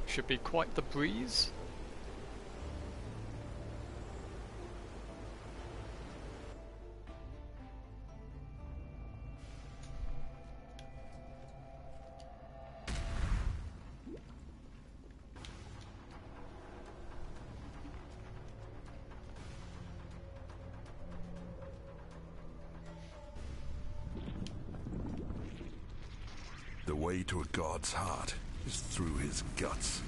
Should be quite the breeze. The way to a god's heart is through his guts.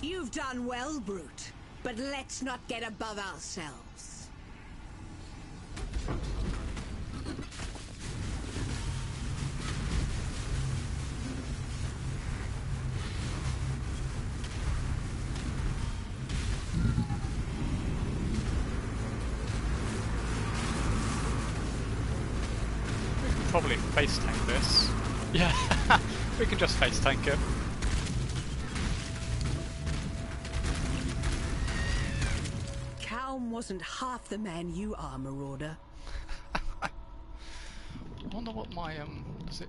You've done well, Brute. But let's not get above ourselves. We can probably face tank this. Yeah, we can just face tank it. Calm wasn't half the man you are, Marauder. I wonder what my does it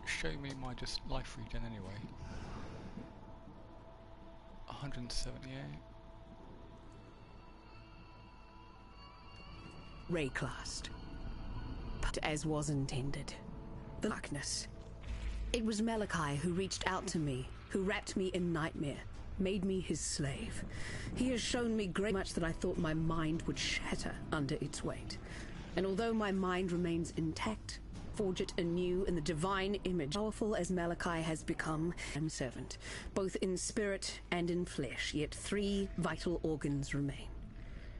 show me my just life regen anyway? 178. Rayclast. But as was intended. The darkness. It was Malachi who reached out to me, who wrapped me in nightmare, made me his slave. He has shown me great much that I thought my mind would shatter under its weight. And although my mind remains intact, forge it anew in the divine image, powerful as Malachi has become, and servant, both in spirit and in flesh, yet 3 vital organs remain.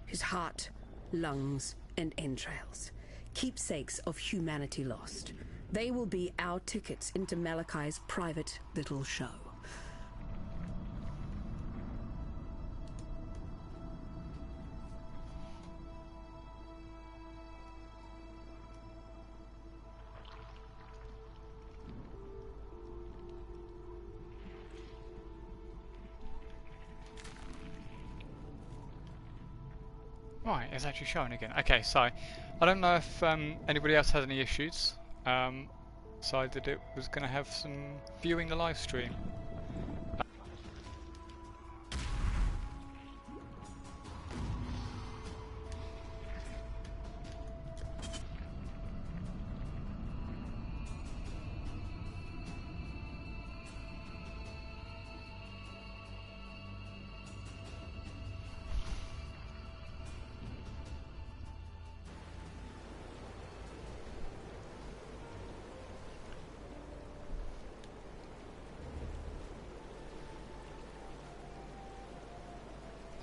His heart, lungs, and entrails, keepsakes of humanity lost. They will be our tickets into Malachi's private little show. Right, it's actually showing again. Okay, so I don't know if anybody else has any issues. Decided it was going to have some viewing the live stream.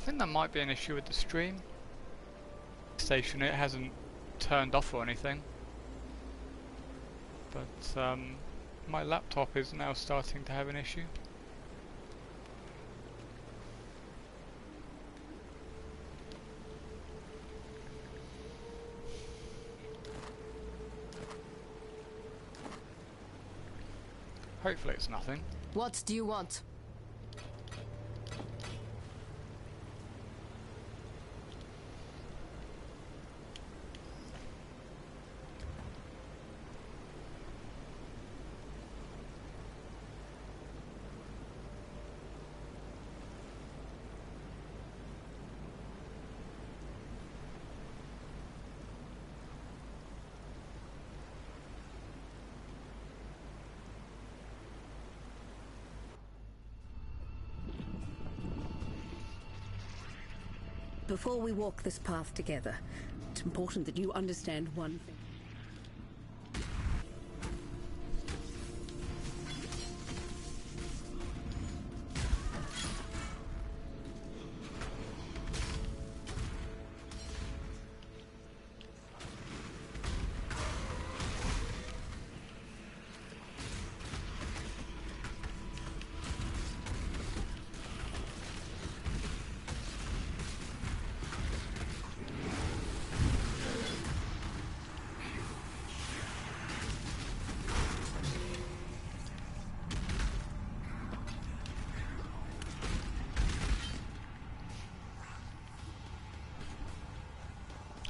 I think that might be an issue with the stream. Station, it hasn't turned off or anything. But my laptop is now starting to have an issue. Hopefully it's nothing. What do you want? Before we walk this path together, it's important that you understand one thing.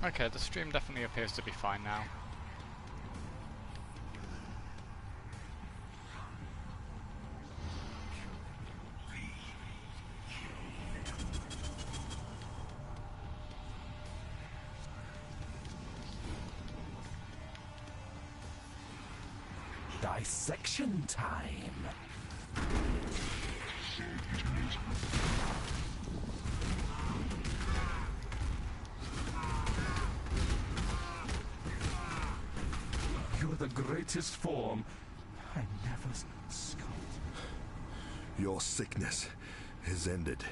Okay, the stream definitely appears to be fine now. Dissection time. You're the greatest form I never sculpted. Your sickness is ended.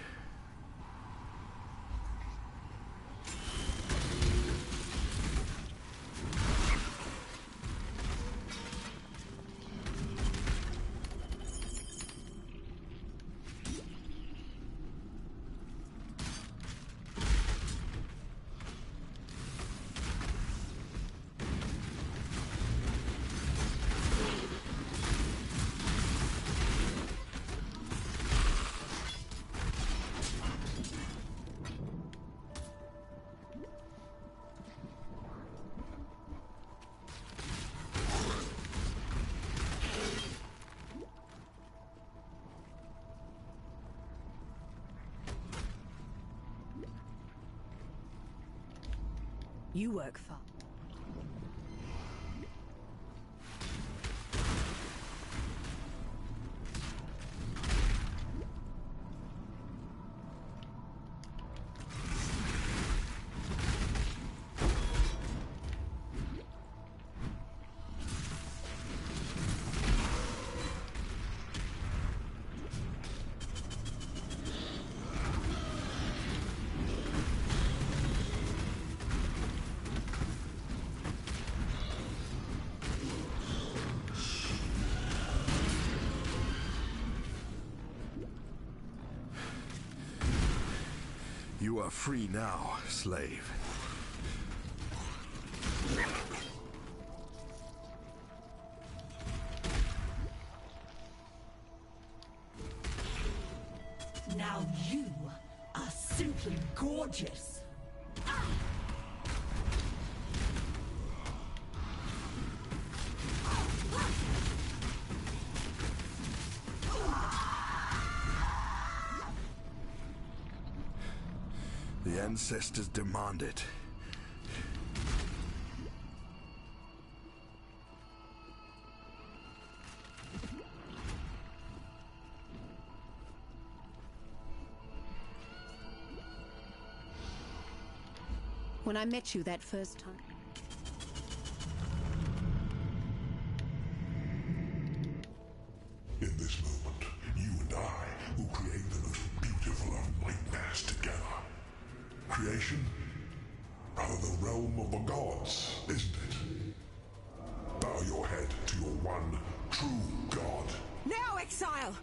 You work far. You are free now, slave. Now you are simply gorgeous. The ancestors demand it. When I met you that first time. In this moment, you and I will create the most beautiful of nightmares together. Creation? Rather the realm of the gods, isn't it? Bow your head to your one true god. Now, Exile!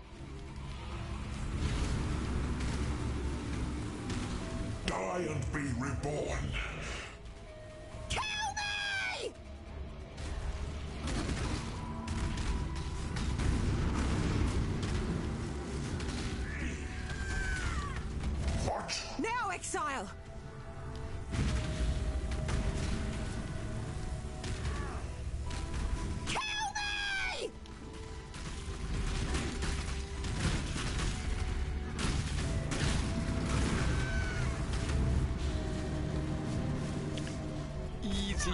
Die and be reborn. Kill me! What? Now, Exile! Kill me! Easy.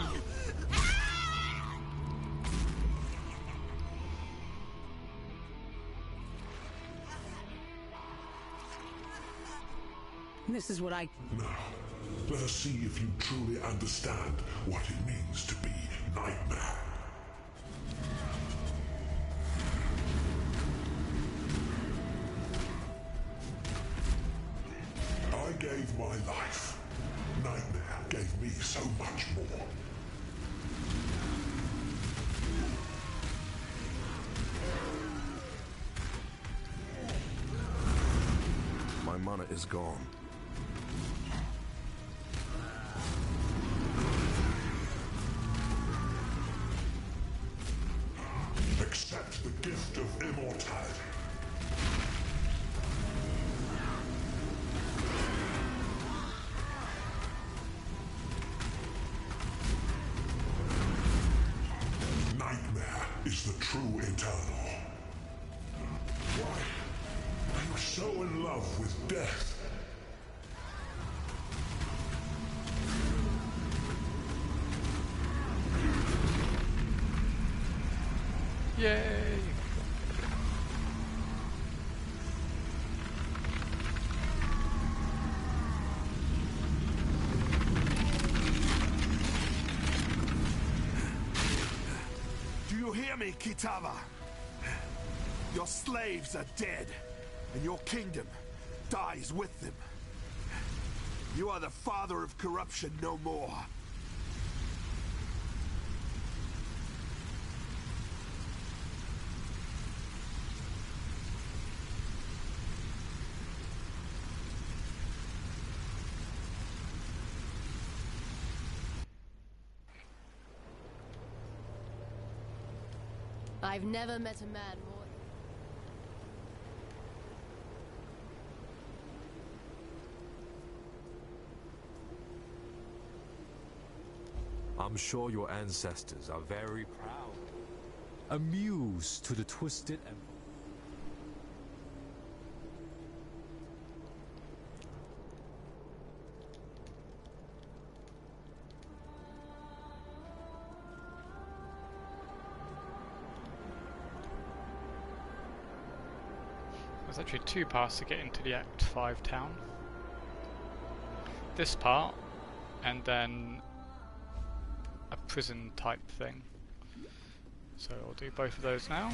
This is what I... Now, let us see if you truly understand what it means to be Nightmare. I gave my life. Nightmare gave me so much more. My mana is gone. Accept the gift of immortality. Nightmare is the true eternal. Why are you so in love with death? Yay! Do you hear me, Kitava? Your slaves are dead, and your kingdom dies with them. You are the father of corruption no more. I've never met a man more... I'm sure your ancestors are very proud. Amused to the twisted and... There's actually 2 paths to get into the Act 5 town. This part, and then a prison type thing. So I'll do both of those now.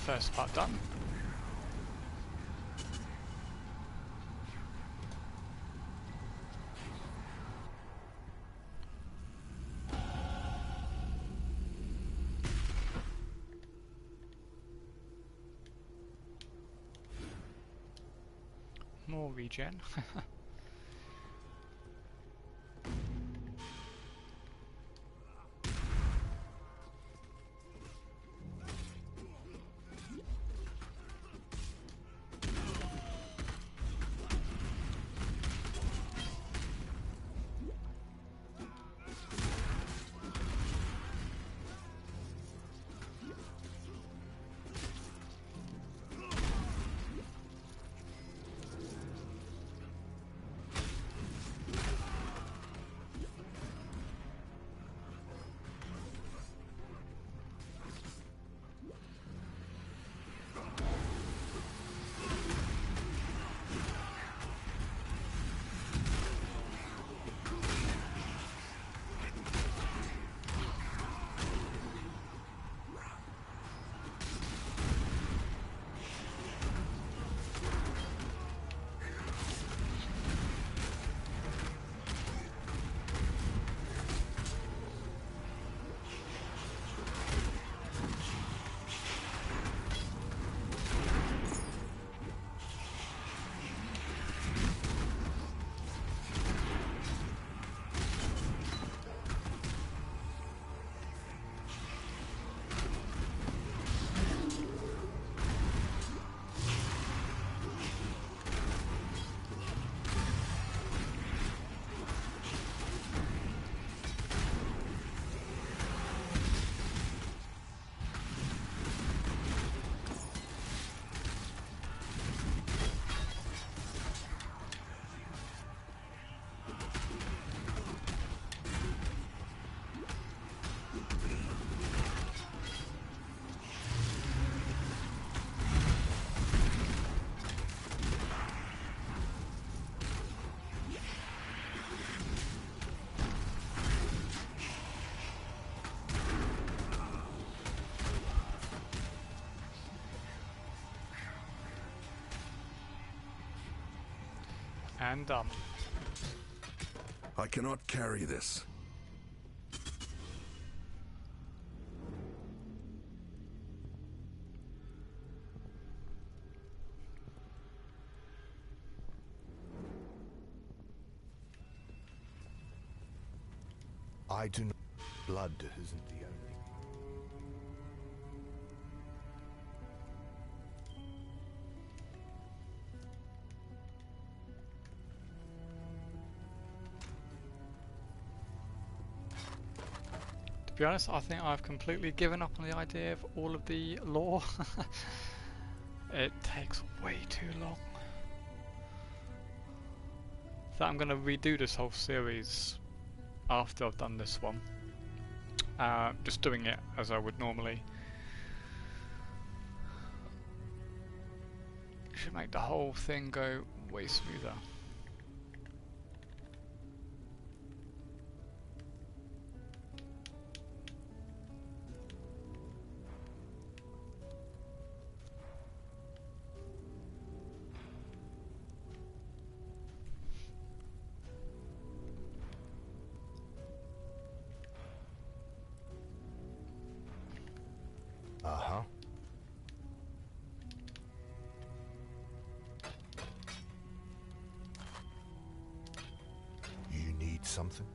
First part done. More regen. And done. I cannot carry this. I do not. Blood isn't the only. To be honest, I think I've completely given up on the idea of all of the lore. It takes way too long. So I'm going to redo this whole series after I've done this one. Just doing it as I would normally. Should make the whole thing go way smoother. Uh-huh. You need something?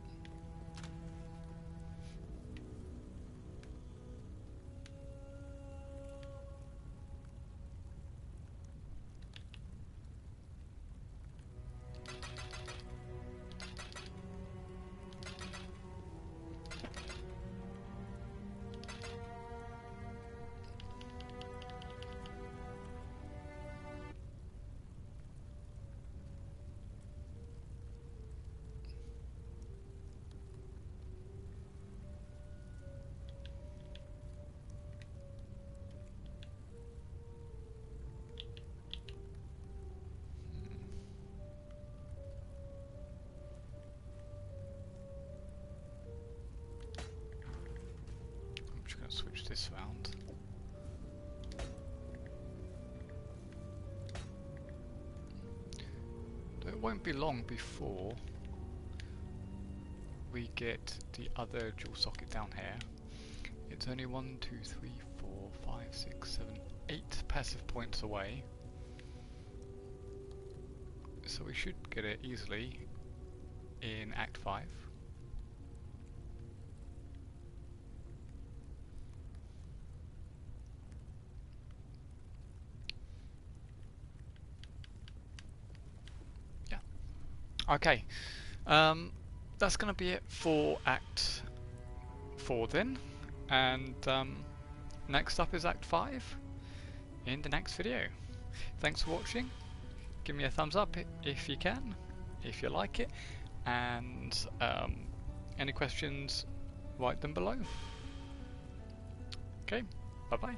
I'm just going to switch this round. It won't be long before we get the other dual socket down here. It's only 1, 2, 3, 4, 5, 6, 7, 8 passive points away. So we should get it easily in Act 5. Yeah. Okay. That's going to be it for Act 4 then. And next up is Act 5 in the next video. Thanks for watching. Give me a thumbs up if you can, if you like it, and any questions, write them below. Okay, bye bye.